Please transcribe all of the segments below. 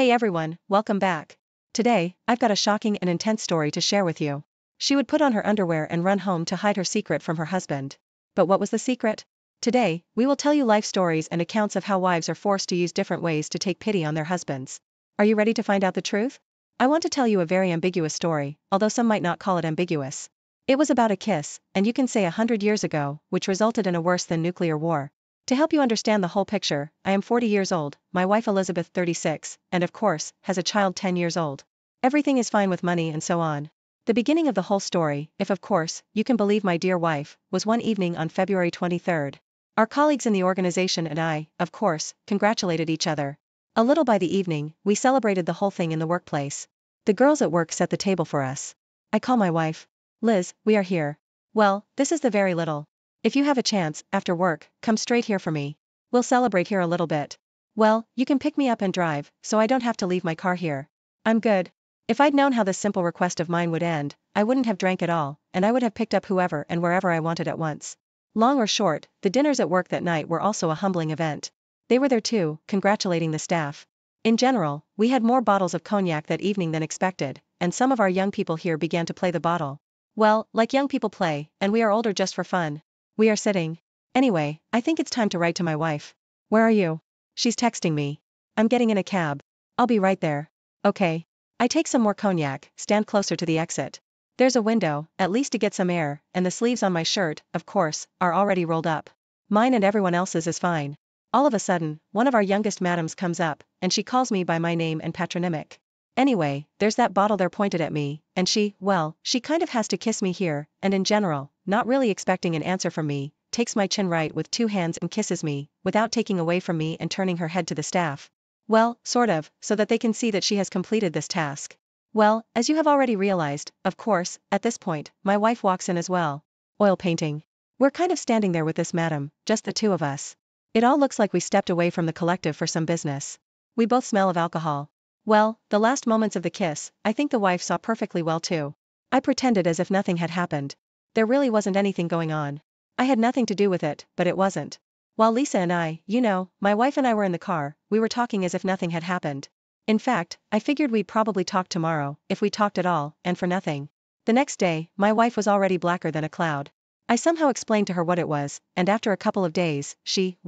Hey everyone, welcome back. Today, I've got a shocking and intense story to share with you. She would put on her underwear and run home to hide her secret from her husband. But what was the secret? Today, we will tell you life stories and accounts of how wives are forced to use different ways to take pity on their husbands. Are you ready to find out the truth? I want to tell you a very ambiguous story, although some might not call it ambiguous. It was about a kiss, and you can say 100 years ago, which resulted in a worse than nuclear war. To help you understand the whole picture, I am 40 years old, my wife Elizabeth 36, and of course, has a child 10 years old. Everything is fine with money and so on. The beginning of the whole story, if of course, you can believe my dear wife, was one evening on February 23rd. Our colleagues in the organization and I, of course, congratulated each other. A little by the evening, we celebrated the whole thing in the workplace. The girls at work set the table for us. I call my wife. Liz, we are here. Well, this is the very little. If you have a chance, after work, come straight here for me. We'll celebrate here a little bit. Well, you can pick me up and drive, so I don't have to leave my car here. I'm good. If I'd known how this simple request of mine would end, I wouldn't have drank at all, and I would have picked up whoever and wherever I wanted at once. Long or short, the dinners at work that night were also a humbling event. They were there too, congratulating the staff. In general, we had more bottles of cognac that evening than expected, and some of our young people here began to play the bottle. Well, like young people play, and we are older just for fun. We are sitting. Anyway, I think it's time to write to my wife. Where are you? She's texting me. I'm getting in a cab. I'll be right there. Okay. I take some more cognac, stand closer to the exit. There's a window, at least to get some air, and the sleeves on my shirt, of course, are already rolled up. Mine and everyone else's is fine. All of a sudden, one of our youngest madams comes up, and she calls me by my name and patronymic. Anyway, there's that bottle there pointed at me, and she kind of has to kiss me here, and in general, not really expecting an answer from me, takes my chin right with two hands and kisses me, without taking away from me and turning her head to the staff. Well, sort of, so that they can see that she has completed this task. Well, as you have already realized, of course, at this point, my wife walks in as well. Oil painting. We're kind of standing there with this madam, just the two of us. It all looks like we stepped away from the collective for some business. We both smell of alcohol. Well, the last moments of the kiss, I think the wife saw perfectly well too. I pretended as if nothing had happened. There really wasn't anything going on. I had nothing to do with it, but it wasn't. While Lisa and I, my wife and I were in the car, we were talking as if nothing had happened. In fact, I figured we'd probably talk tomorrow, if we talked at all, and for nothing. The next day, my wife was already blacker than a cloud. I somehow explained to her what it was, and after a couple of days, she,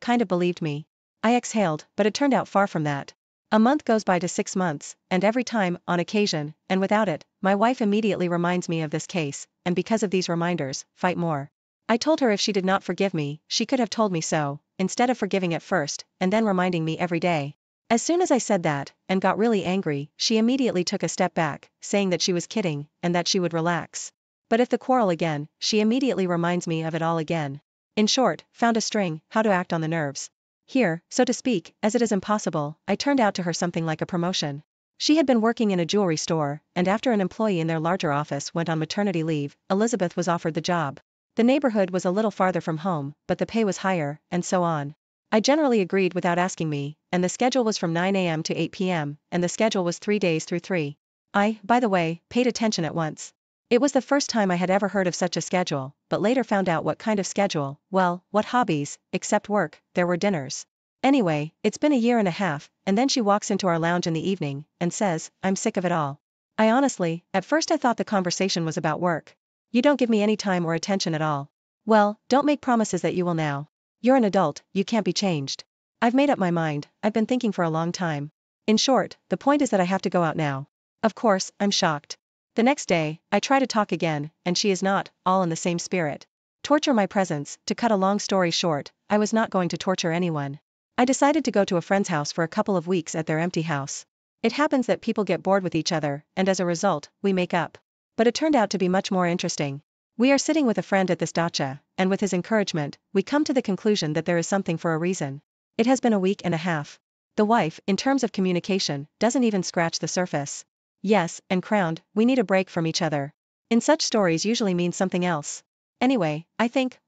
kind of believed me. I exhaled, but it turned out far from that. A month goes by to 6 months, and every time, on occasion, and without it, my wife immediately reminds me of this case, and because of these reminders, fight more. I told her if she did not forgive me, she could have told me so, instead of forgiving at first, and then reminding me every day. As soon as I said that, and got really angry, she immediately took a step back, saying that she was kidding, and that she would relax. But if the quarrel again, she immediately reminds me of it all again. In short, found a string, how to act on the nerves. Here, so to speak, as it is impossible, I turned out to her something like a promotion. She had been working in a jewelry store, and after an employee in their larger office went on maternity leave, Elizabeth was offered the job. The neighborhood was a little farther from home, but the pay was higher, and so on. I generally agreed without asking me, and the schedule was from 9 a.m. to 8 p.m., and the schedule was 3 days through 3. I, by the way, paid attention at once. It was the first time I had ever heard of such a schedule, but later found out what kind of schedule, what hobbies, except work, there were dinners. Anyway, it's been a year and a half, and then she walks into our lounge in the evening, and says, I'm sick of it all. I honestly, at first I thought the conversation was about work. You don't give me any time or attention at all. Well, don't make promises that you will now. You're an adult, you can't be changed. I've made up my mind, I've been thinking for a long time. In short, the point is that I have to go out now. Of course, I'm shocked. The next day, I try to talk again, and she is not, all in the same spirit. Torture my presence. To cut a long story short, I was not going to torture anyone. I decided to go to a friend's house for a couple of weeks at their empty house. It happens that people get bored with each other, and as a result, we make up. But it turned out to be much more interesting. We are sitting with a friend at this dacha, and with his encouragement, we come to the conclusion that there is something for a reason. It has been a week and a half. The wife, in terms of communication, doesn't even scratch the surface. Yes, and crowned, we need a break from each other. In such stories usually means something else. Anyway, I think,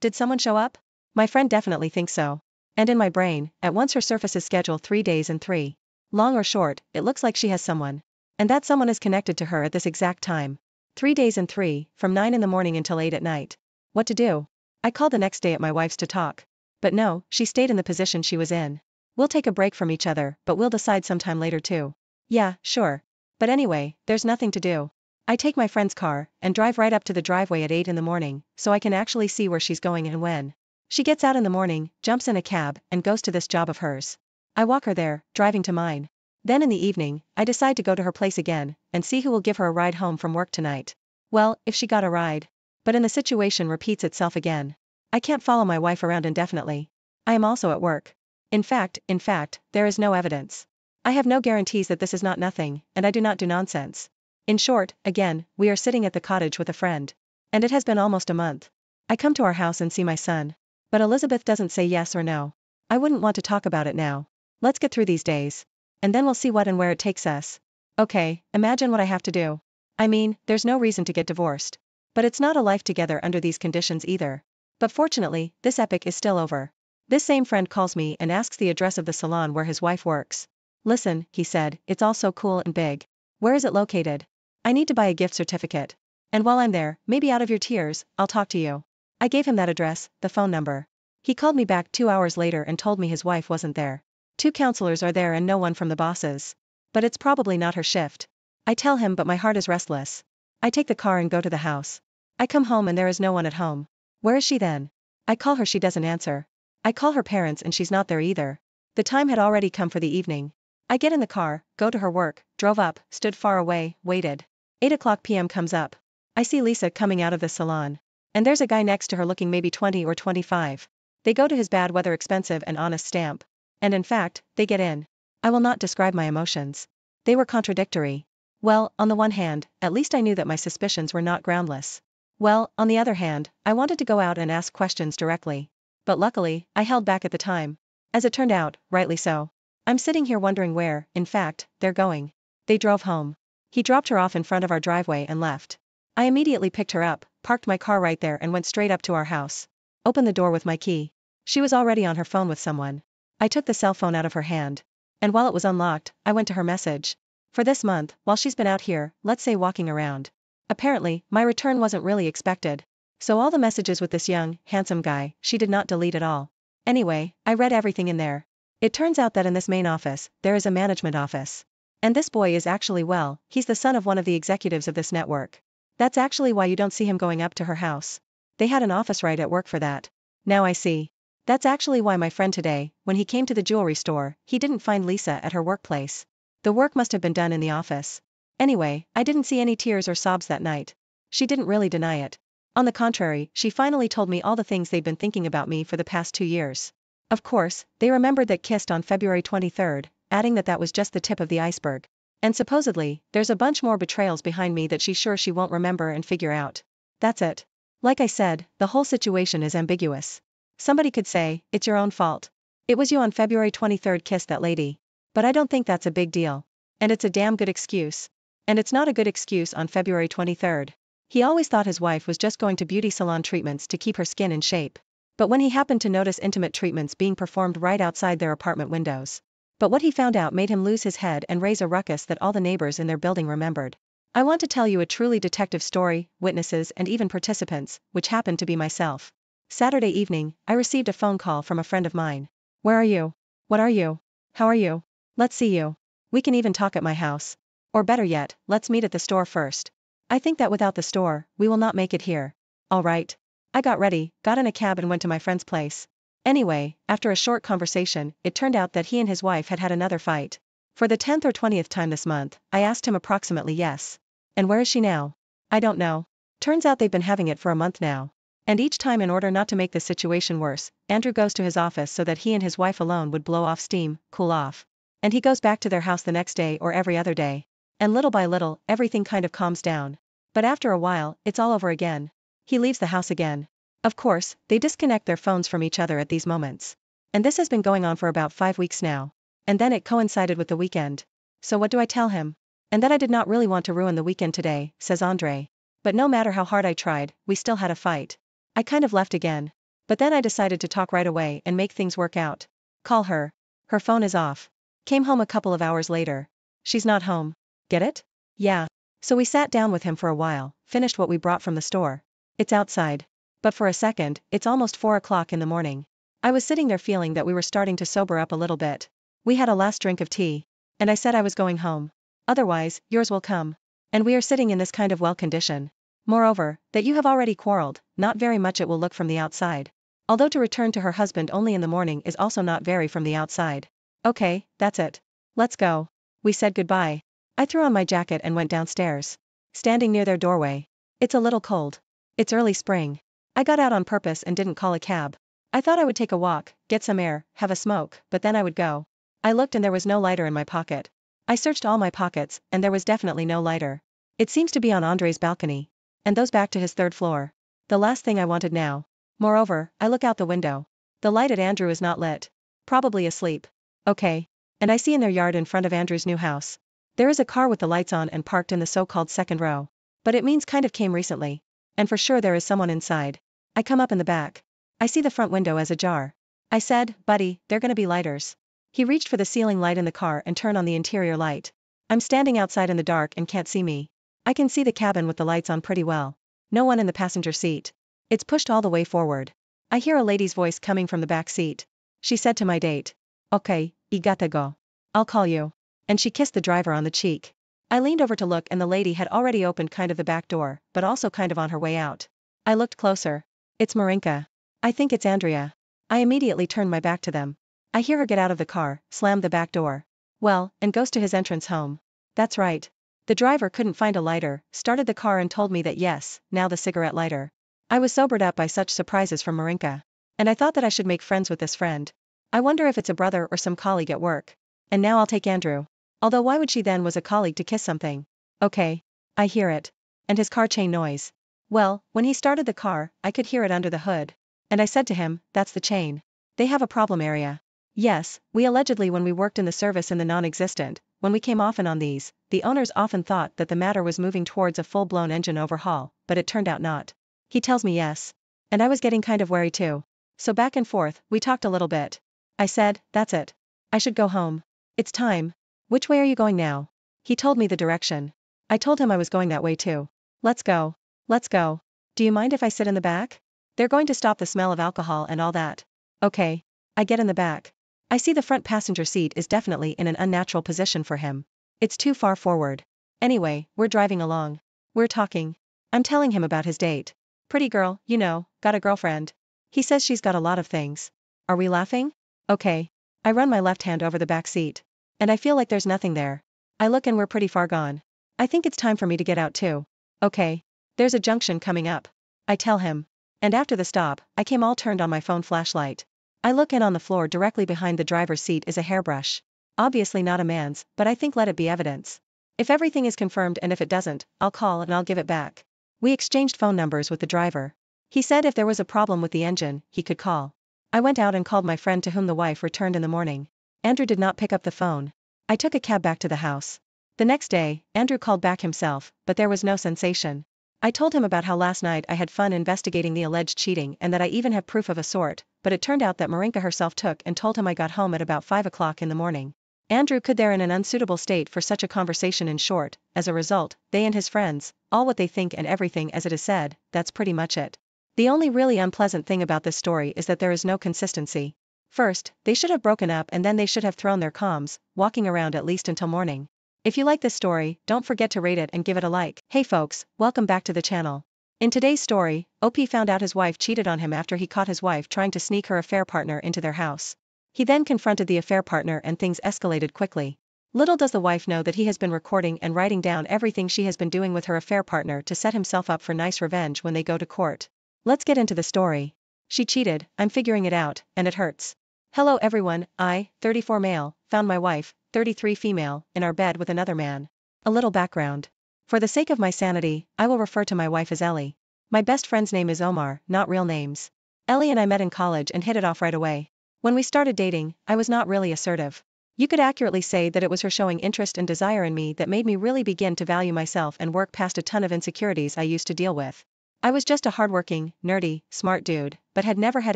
did someone show up? My friend definitely thinks so. And in my brain, at once her surfaces schedule 3 days and 3. Long or short, it looks like she has someone. And that someone is connected to her at this exact time. 3 days and 3, from 9 in the morning until 8 at night. What to do? I called the next day at my wife's to talk. But no, she stayed in the position she was in. We'll take a break from each other, but we'll decide sometime later too. Yeah, sure. But anyway, there's nothing to do. I take my friend's car and drive right up to the driveway at 8 in the morning, so I can actually see where she's going and when. She gets out in the morning, jumps in a cab, and goes to this job of hers. I walk her there, driving to mine. Then in the evening, I decide to go to her place again, and see who will give her a ride home from work tonight. Well, if she got a ride. But the situation repeats itself again. I can't follow my wife around indefinitely. I am also at work. In fact, there is no evidence. I have no guarantees that this is not nothing, and I do not do nonsense. In short, again, we are sitting at the cottage with a friend. And it has been almost a month. I come to our house and see my son. But Elizabeth doesn't say yes or no. I wouldn't want to talk about it now. Let's get through these days. And then we'll see what and where it takes us. Okay, imagine what I have to do. I mean, there's no reason to get divorced. But it's not a life together under these conditions either. But fortunately, this epic is still over. This same friend calls me and asks the address of the salon where his wife works. Listen, he said, it's all so cool and big. Where is it located? I need to buy a gift certificate. And while I'm there, maybe out of your tears, I'll talk to you. I gave him that address, the phone number. He called me back 2 hours later and told me his wife wasn't there. 2 counselors are there and no one from the bosses. But it's probably not her shift. I tell him, but my heart is restless. I take the car and go to the house. I come home and there is no one at home. Where is she then? I call her, she doesn't answer. I call her parents and she's not there either. The time had already come for the evening. I get in the car, go to her work, drove up, stood far away, waited. 8 p.m. comes up. I see Lisa coming out of the salon. And there's a guy next to her looking maybe 20 or 25. They go to his bad weather expensive and honest stamp. And in fact, they get in. I will not describe my emotions. They were contradictory. Well, on the one hand, at least I knew that my suspicions were not groundless. Well, on the other hand, I wanted to go out and ask questions directly. But luckily, I held back at the time. As it turned out, rightly so. I'm sitting here wondering where, in fact, they're going. They drove home. He dropped her off in front of our driveway and left. I immediately picked her up, parked my car right there and went straight up to our house. Opened the door with my key. She was already on her phone with someone. I took the cell phone out of her hand. And while it was unlocked, I went to her message. For this month, while she's been out here, let's say walking around. Apparently, my return wasn't really expected. So all the messages with this young, handsome guy, she did not delete at all. Anyway, I read everything in there. It turns out that in this main office, there is a management office. And this boy is actually, well, he's the son of one of the executives of this network. That's actually why you don't see him going up to her house. They had an office right at work for that. Now I see. That's actually why my friend today, when he came to the jewelry store, he didn't find Lisa at her workplace. The work must have been done in the office. Anyway, I didn't see any tears or sobs that night. She didn't really deny it. On the contrary, she finally told me all the things they'd been thinking about me for the past 2 years. Of course, they remembered that kissed on February 23rd, adding that that was just the tip of the iceberg. And supposedly, there's a bunch more betrayals behind me that she's sure she won't remember and figure out. That's it. Like I said, the whole situation is ambiguous. Somebody could say, it's your own fault. It was you on February 23rd kissed that lady. But I don't think that's a big deal. And it's a damn good excuse. And it's not a good excuse on February 23rd. He always thought his wife was just going to beauty salon treatments to keep her skin in shape. But when he happened to notice intimate treatments being performed right outside their apartment windows. But what he found out made him lose his head and raise a ruckus that all the neighbors in their building remembered. I want to tell you a truly detective story, witnesses and even participants, which happened to be myself. Saturday evening, I received a phone call from a friend of mine. Where are you? What are you? How are you? Let's see you. We can even talk at my house. Or better yet, let's meet at the store first. I think that without the store, we will not make it here. All right. I got ready, got in a cab and went to my friend's place. Anyway, after a short conversation, it turned out that he and his wife had had another fight. For the 10th or 20th time this month, I asked him approximately yes. And where is she now? I don't know. Turns out they've been having it for a month now. And each time, in order not to make the situation worse, Andrew goes to his office so that he and his wife alone would blow off steam, cool off. And he goes back to their house the next day or every other day. And little by little, everything kind of calms down. But after a while, it's all over again. He leaves the house again. Of course, they disconnect their phones from each other at these moments. And this has been going on for about 5 weeks now. And then it coincided with the weekend. So what do I tell him? And that I did not really want to ruin the weekend today, says Andre. But no matter how hard I tried, we still had a fight. I kind of left again. But then I decided to talk right away and make things work out. Call her. Her phone is off. Came home a couple of hours later. She's not home. Get it? Yeah. So we sat down with him for a while, finished what we brought from the store. It's outside. But for a second, it's almost 4 o'clock in the morning. I was sitting there feeling that we were starting to sober up a little bit. We had a last drink of tea. And I said I was going home. Otherwise, yours will come. And we are sitting in this kind of well condition. Moreover, that you have already quarreled, not very much it will look from the outside. Although to return to her husband only in the morning is also not very from the outside. Okay, that's it. Let's go. We said goodbye. I threw on my jacket and went downstairs. Standing near their doorway. It's a little cold. It's early spring. I got out on purpose and didn't call a cab. I thought I would take a walk, get some air, have a smoke, but then I would go. I looked and there was no lighter in my pocket. I searched all my pockets, and there was definitely no lighter. It seems to be on Andre's balcony. And those back to his third floor. The last thing I wanted now. Moreover, I look out the window. The light at Andrew is not lit. Probably asleep. Okay. And I see in their yard in front of Andrew's new house. There is a car with the lights on and parked in the so-called second row. But it means kind of came recently. And for sure there is someone inside. I come up in the back. I see the front window as ajar. I said, buddy, they're gonna be lighters. He reached for the ceiling light in the car and turned on the interior light. I'm standing outside in the dark and can't see me. I can see the cabin with the lights on pretty well. No one in the passenger seat. It's pushed all the way forward. I hear a lady's voice coming from the back seat. She said to my date. Okay, y gotta go. I'll call you. And she kissed the driver on the cheek. I leaned over to look and the lady had already opened kind of the back door, but also kind of on her way out. I looked closer. It's Marinka. I think it's Andrea. I immediately turned my back to them. I hear her get out of the car, slam the back door. Well, and goes to his entrance home. That's right. The driver couldn't find a lighter, started the car and told me that yes, now the cigarette lighter. I was sobered up by such surprises from Marinka. And I thought that I should make friends with this friend. I wonder if it's a brother or some colleague at work. And now I'll take Andrew. Although why would she then was a colleague to kiss something? Okay. I hear it. And his car chain noise. Well, when he started the car, I could hear it under the hood. And I said to him, that's the chain. They have a problem area. Yes, we allegedly when we worked in the service in the non-existent, when we came often on these, the owners often thought that the matter was moving towards a full-blown engine overhaul, but it turned out not. He tells me yes. And I was getting kind of wary too. So back and forth, we talked a little bit. I said, that's it. I should go home. It's time. Which way are you going now? He told me the direction. I told him I was going that way too. Let's go. Let's go. Do you mind if I sit in the back? They're going to stop the smell of alcohol and all that. Okay. I get in the back. I see the front passenger seat is definitely in an unnatural position for him. It's too far forward. Anyway, we're driving along. We're talking. I'm telling him about his date. Pretty girl, you know, got a girlfriend. He says she's got a lot of things. Are we laughing? Okay. I run my left hand over the back seat. And I feel like there's nothing there. I look and we're pretty far gone. I think it's time for me to get out too. Okay. There's a junction coming up. I tell him. And after the stop, I came all turned on my phone flashlight. I look in on the floor directly behind the driver's seat is a hairbrush. Obviously not a man's, but I think let it be evidence. If everything is confirmed and if it doesn't, I'll call and I'll give it back. We exchanged phone numbers with the driver. He said if there was a problem with the engine, he could call. I went out and called my friend to whom the wife returned in the morning. Andrew did not pick up the phone. I took a cab back to the house. The next day, Andrew called back himself, but there was no sensation. I told him about how last night I had fun investigating the alleged cheating and that I even have proof of a sort, but it turned out that Marinka herself took and told him I got home at about 5 o'clock in the morning. Andrew could there in an unsuitable state for such a conversation. In short, as a result, they and his friends, all what they think and everything as it is said, that's pretty much it. The only really unpleasant thing about this story is that there is no consistency. First, they should have broken up and then they should have thrown their comms, walking around at least until morning. If you like this story, don't forget to rate it and give it a like. Hey folks, welcome back to the channel. In today's story, OP found out his wife cheated on him after he caught his wife trying to sneak her affair partner into their house. He then confronted the affair partner and things escalated quickly. Little does the wife know that he has been recording and writing down everything she has been doing with her affair partner to set himself up for nice revenge when they go to court. Let's get into the story. She cheated, I'm figuring it out, and it hurts. Hello everyone, I, 34 male, found my wife, 33 female, in our bed with another man. A little background. For the sake of my sanity, I will refer to my wife as Ellie. My best friend's name is Omar, not real names. Ellie and I met in college and hit it off right away. When we started dating, I was not really assertive. You could accurately say that it was her showing interest and desire in me that made me really begin to value myself and work past a ton of insecurities I used to deal with. I was just a hardworking, nerdy, smart dude, but had never had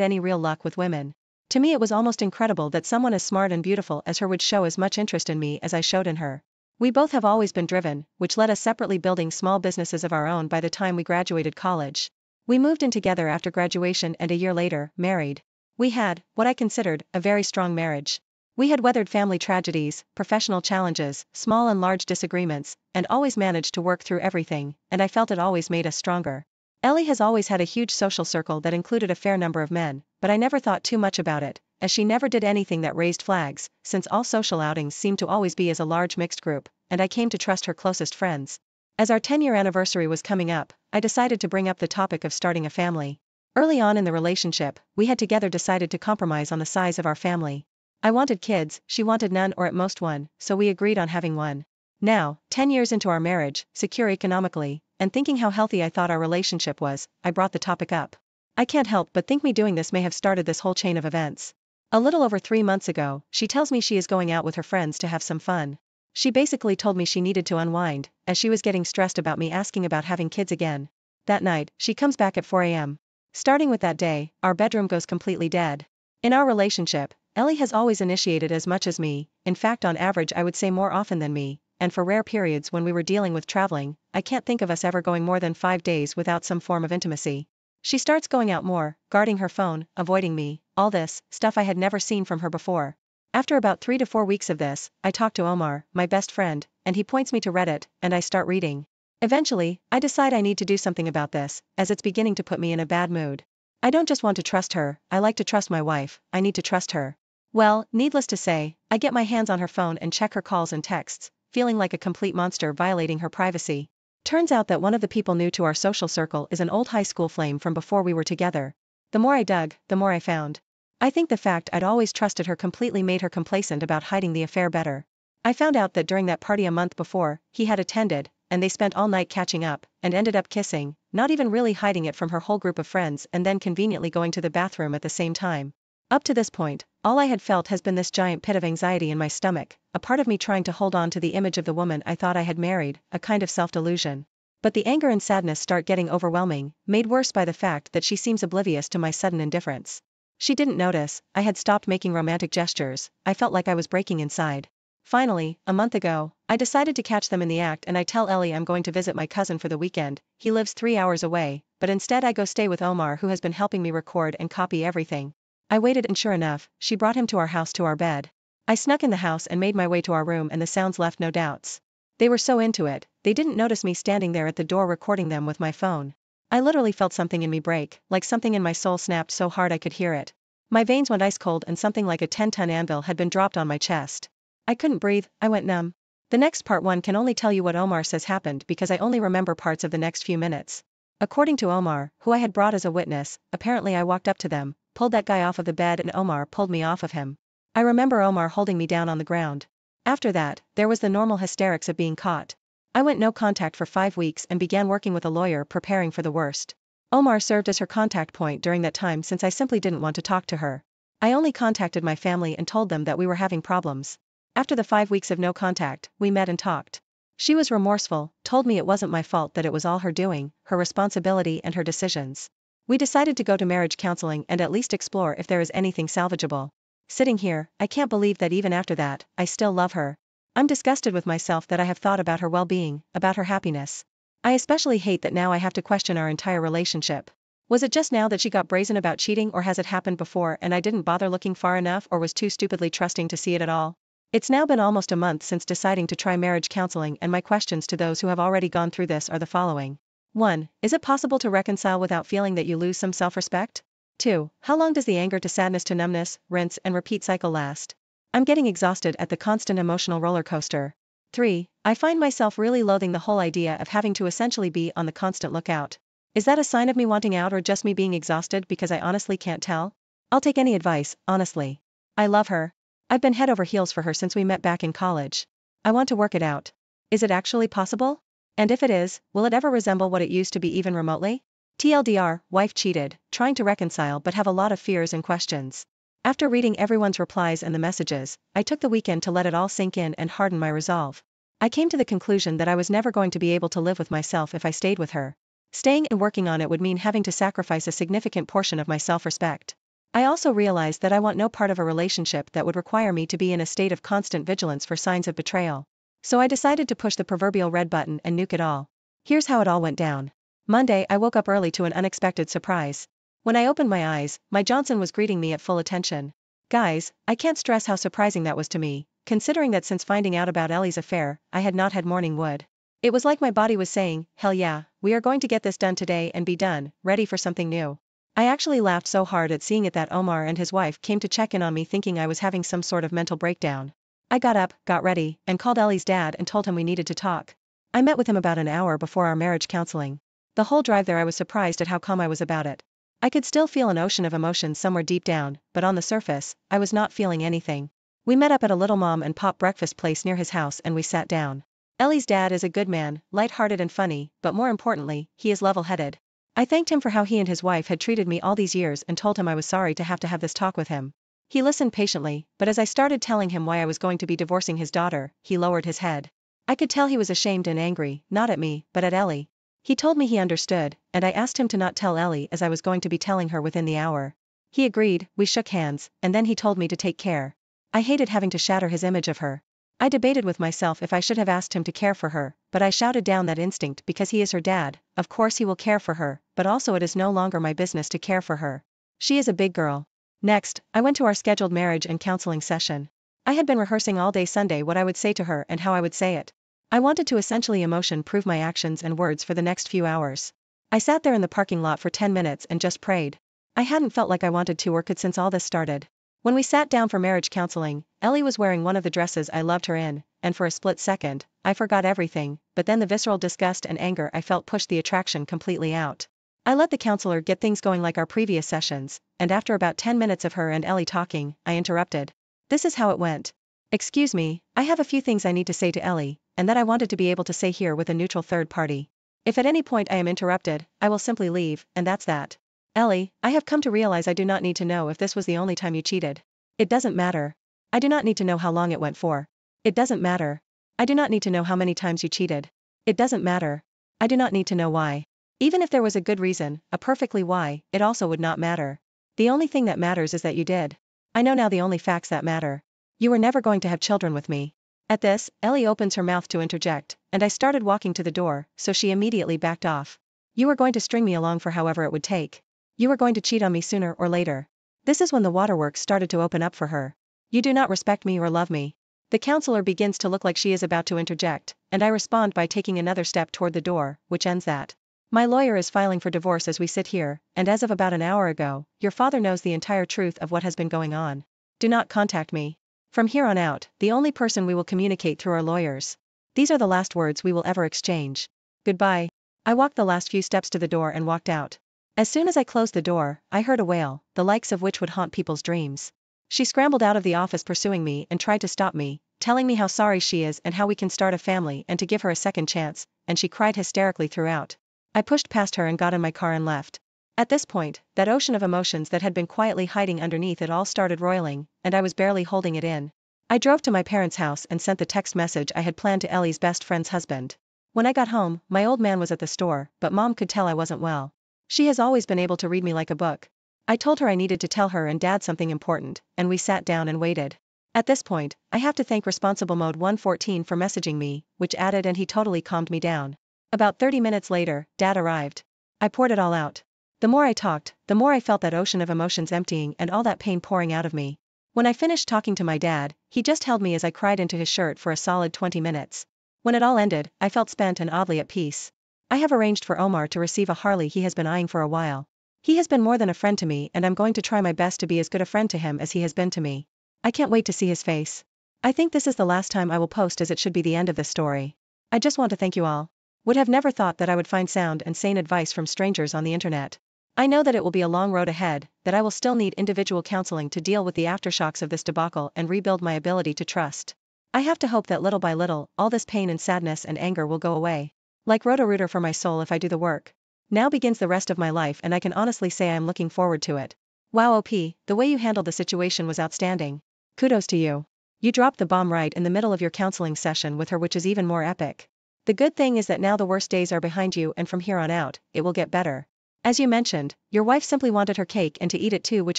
any real luck with women. To me it was almost incredible that someone as smart and beautiful as her would show as much interest in me as I showed in her. We both have always been driven, which led us separately building small businesses of our own by the time we graduated college. We moved in together after graduation and a year later, married. We had, what I considered, a very strong marriage. We had weathered family tragedies, professional challenges, small and large disagreements, and always managed to work through everything, and I felt it always made us stronger. Ellie has always had a huge social circle that included a fair number of men, but I never thought too much about it, as she never did anything that raised flags, since all social outings seemed to always be as a large mixed group, and I came to trust her closest friends. As our 10-year anniversary was coming up, I decided to bring up the topic of starting a family. Early on in the relationship, we had together decided to compromise on the size of our family. I wanted kids, she wanted none or at most one, so we agreed on having one. Now, 10 years into our marriage, secure economically, and thinking how healthy I thought our relationship was, I brought the topic up. I can't help but think me doing this may have started this whole chain of events. A little over 3 months ago, she tells me she is going out with her friends to have some fun. She basically told me she needed to unwind, as she was getting stressed about me asking about having kids again. That night, she comes back at 4 a.m. Starting with that day, our bedroom goes completely dead. In our relationship, Ellie has always initiated as much as me, in fact on average I would say more often than me, and for rare periods when we were dealing with traveling, I can't think of us ever going more than 5 days without some form of intimacy. She starts going out more, guarding her phone, avoiding me, all this, stuff I had never seen from her before. After about 3 to 4 weeks of this, I talk to Omar, my best friend, and he points me to Reddit, and I start reading. Eventually, I decide I need to do something about this, as it's beginning to put me in a bad mood. I don't just want to trust her, I like to trust my wife, I need to trust her. Well, needless to say, I get my hands on her phone and check her calls and texts, feeling like a complete monster violating her privacy. Turns out that one of the people new to our social circle is an old high school flame from before we were together. The more I dug, the more I found. I think the fact I'd always trusted her completely made her complacent about hiding the affair better. I found out that during that party a month before, he had attended, and they spent all night catching up, and ended up kissing, not even really hiding it from her whole group of friends and then conveniently going to the bathroom at the same time. Up to this point, all I had felt has been this giant pit of anxiety in my stomach, a part of me trying to hold on to the image of the woman I thought I had married, a kind of self-delusion. But the anger and sadness start getting overwhelming, made worse by the fact that she seems oblivious to my sudden indifference. She didn't notice, I had stopped making romantic gestures, I felt like I was breaking inside. Finally, a month ago, I decided to catch them in the act and I tell Ellie I'm going to visit my cousin for the weekend. He lives 3 hours away, but instead I go stay with Omar who has been helping me record and copy everything. I waited and sure enough, she brought him to our house to our bed. I snuck in the house and made my way to our room and the sounds left no doubts. They were so into it, they didn't notice me standing there at the door recording them with my phone. I literally felt something in me break, like something in my soul snapped so hard I could hear it. My veins went ice cold and something like a 10-ton anvil had been dropped on my chest. I couldn't breathe, I went numb. The next part one can only tell you what Omar says happened because I only remember parts of the next few minutes. According to Omar, who I had brought as a witness, apparently I walked up to them, pulled that guy off of the bed and Omar pulled me off of him. I remember Omar holding me down on the ground. After that, there was the normal hysterics of being caught. I went no contact for 5 weeks and began working with a lawyer preparing for the worst. Omar served as her contact point during that time since I simply didn't want to talk to her. I only contacted my family and told them that we were having problems. After the 5 weeks of no contact, we met and talked. She was remorseful, told me it wasn't my fault, that it was all her doing, her responsibility and her decisions. We decided to go to marriage counseling and at least explore if there is anything salvageable. Sitting here, I can't believe that even after that, I still love her. I'm disgusted with myself that I have thought about her well-being, about her happiness. I especially hate that now I have to question our entire relationship. Was it just now that she got brazen about cheating, or has it happened before and I didn't bother looking far enough or was too stupidly trusting to see it at all? It's now been almost a month since deciding to try marriage counseling, and my questions to those who have already gone through this are the following. 1. Is it possible to reconcile without feeling that you lose some self-respect? 2. How long does the anger to sadness to numbness, rinse and repeat cycle last? I'm getting exhausted at the constant emotional roller coaster. 3. I find myself really loathing the whole idea of having to essentially be on the constant lookout. Is that a sign of me wanting out or just me being exhausted, because I honestly can't tell? I'll take any advice, honestly. I love her. I've been head over heels for her since we met back in college. I want to work it out. Is it actually possible? And if it is, will it ever resemble what it used to be even remotely? TLDR, wife cheated, trying to reconcile but have a lot of fears and questions. After reading everyone's replies and the messages, I took the weekend to let it all sink in and harden my resolve. I came to the conclusion that I was never going to be able to live with myself if I stayed with her. Staying and working on it would mean having to sacrifice a significant portion of my self-respect. I also realized that I want no part of a relationship that would require me to be in a state of constant vigilance for signs of betrayal. So I decided to push the proverbial red button and nuke it all. Here's how it all went down. Monday, I woke up early to an unexpected surprise. When I opened my eyes, my Johnson was greeting me at full attention. Guys, I can't stress how surprising that was to me, considering that since finding out about Ellie's affair, I had not had morning wood. It was like my body was saying, hell yeah, we are going to get this done today and be done, ready for something new. I actually laughed so hard at seeing it that Omar and his wife came to check in on me thinking I was having some sort of mental breakdown. I got up, got ready, and called Ellie's dad and told him we needed to talk. I met with him about an hour before our marriage counseling. The whole drive there I was surprised at how calm I was about it. I could still feel an ocean of emotions somewhere deep down, but on the surface, I was not feeling anything. We met up at a little mom and pop breakfast place near his house and we sat down. Ellie's dad is a good man, light-hearted and funny, but more importantly, he is level-headed. I thanked him for how he and his wife had treated me all these years and told him I was sorry to have this talk with him. He listened patiently, but as I started telling him why I was going to be divorcing his daughter, he lowered his head. I could tell he was ashamed and angry, not at me, but at Ellie. He told me he understood, and I asked him to not tell Ellie as I was going to be telling her within the hour. He agreed, we shook hands, and then he told me to take care. I hated having to shatter his image of her. I debated with myself if I should have asked him to care for her, but I shouted down that instinct because he is her dad. Of course he will care for her, but also it is no longer my business to care for her. She is a big girl. Next, I went to our scheduled marriage and counseling session. I had been rehearsing all day Sunday what I would say to her and how I would say it. I wanted to essentially emotion-proof my actions and words for the next few hours. I sat there in the parking lot for 10 minutes and just prayed. I hadn't felt like I wanted to or could since all this started. When we sat down for marriage counseling, Ellie was wearing one of the dresses I loved her in, and for a split second, I forgot everything, but then the visceral disgust and anger I felt pushed the attraction completely out. I let the counselor get things going like our previous sessions, and after about 10 minutes of her and Ellie talking, I interrupted. This is how it went. Excuse me, I have a few things I need to say to Ellie, and that I wanted to be able to say here with a neutral third party. If at any point I am interrupted, I will simply leave, and that's that. Ellie, I have come to realize I do not need to know if this was the only time you cheated. It doesn't matter. I do not need to know how long it went for. It doesn't matter. I do not need to know how many times you cheated. It doesn't matter. I do not need to know why. Even if there was a good reason, a perfectly why, it also would not matter. The only thing that matters is that you did. I know now the only facts that matter. You were never going to have children with me. At this, Ellie opens her mouth to interject, and I started walking to the door, so she immediately backed off. You were going to string me along for however it would take. You were going to cheat on me sooner or later. This is when the waterworks started to open up for her. You do not respect me or love me. The counselor begins to look like she is about to interject, and I respond by taking another step toward the door, which ends that. My lawyer is filing for divorce as we sit here, and as of about an hour ago, your father knows the entire truth of what has been going on. Do not contact me. From here on out, the only person we will communicate through our lawyers. These are the last words we will ever exchange. Goodbye. I walked the last few steps to the door and walked out. As soon as I closed the door, I heard a wail, the likes of which would haunt people's dreams. She scrambled out of the office pursuing me and tried to stop me, telling me how sorry she is and how we can start a family and to give her a second chance, and she cried hysterically throughout. I pushed past her and got in my car and left. At this point, that ocean of emotions that had been quietly hiding underneath it all started roiling, and I was barely holding it in. I drove to my parents' house and sent the text message I had planned to Ellie's best friend's husband. When I got home, my old man was at the store, but Mom could tell I wasn't well. She has always been able to read me like a book. I told her I needed to tell her and Dad something important, and we sat down and waited. At this point, I have to thank Responsible Mode 114 for messaging me, which added and he totally calmed me down. About 30 minutes later, Dad arrived. I poured it all out. The more I talked, the more I felt that ocean of emotions emptying and all that pain pouring out of me. When I finished talking to my dad, he just held me as I cried into his shirt for a solid 20 minutes. When it all ended, I felt spent and oddly at peace. I have arranged for Omar to receive a Harley he has been eyeing for a while. He has been more than a friend to me and I'm going to try my best to be as good a friend to him as he has been to me. I can't wait to see his face. I think this is the last time I will post as it should be the end of this story. I just want to thank you all. Would have never thought that I would find sound and sane advice from strangers on the internet. I know that it will be a long road ahead, that I will still need individual counseling to deal with the aftershocks of this debacle and rebuild my ability to trust. I have to hope that little by little, all this pain and sadness and anger will go away. Like Roto-Rooter for my soul if I do the work. Now begins the rest of my life and I can honestly say I am looking forward to it. Wow OP, the way you handled the situation was outstanding. Kudos to you. You dropped the bomb right in the middle of your counseling session with her, which is even more epic. The good thing is that now the worst days are behind you and from here on out, it will get better. As you mentioned, your wife simply wanted her cake and to eat it too, which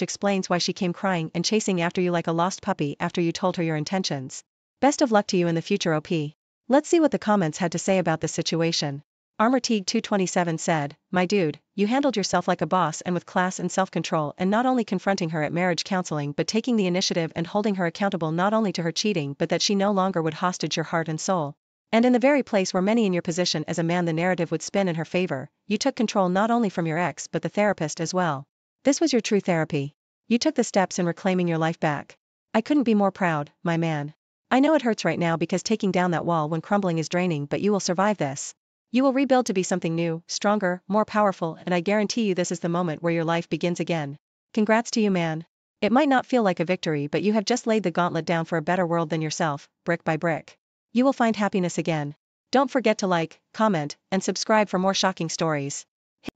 explains why she came crying and chasing after you like a lost puppy after you told her your intentions. Best of luck to you in the future OP. Let's see what the comments had to say about this situation. Armor Teague 227 said, "My dude, you handled yourself like a boss and with class and self-control, and not only confronting her at marriage counseling but taking the initiative and holding her accountable not only to her cheating but that she no longer would hostage your heart and soul. And in the very place where many in your position as a man the narrative would spin in her favor, you took control not only from your ex but the therapist as well. This was your true therapy. You took the steps in reclaiming your life back. I couldn't be more proud, my man. I know it hurts right now because taking down that wall when crumbling is draining, but you will survive this. You will rebuild to be something new, stronger, more powerful, and I guarantee you this is the moment where your life begins again. Congrats to you, man. It might not feel like a victory, but you have just laid the gauntlet down for a better world than yourself, brick by brick. You will find happiness again. Don't forget to like, comment, and subscribe for more shocking stories.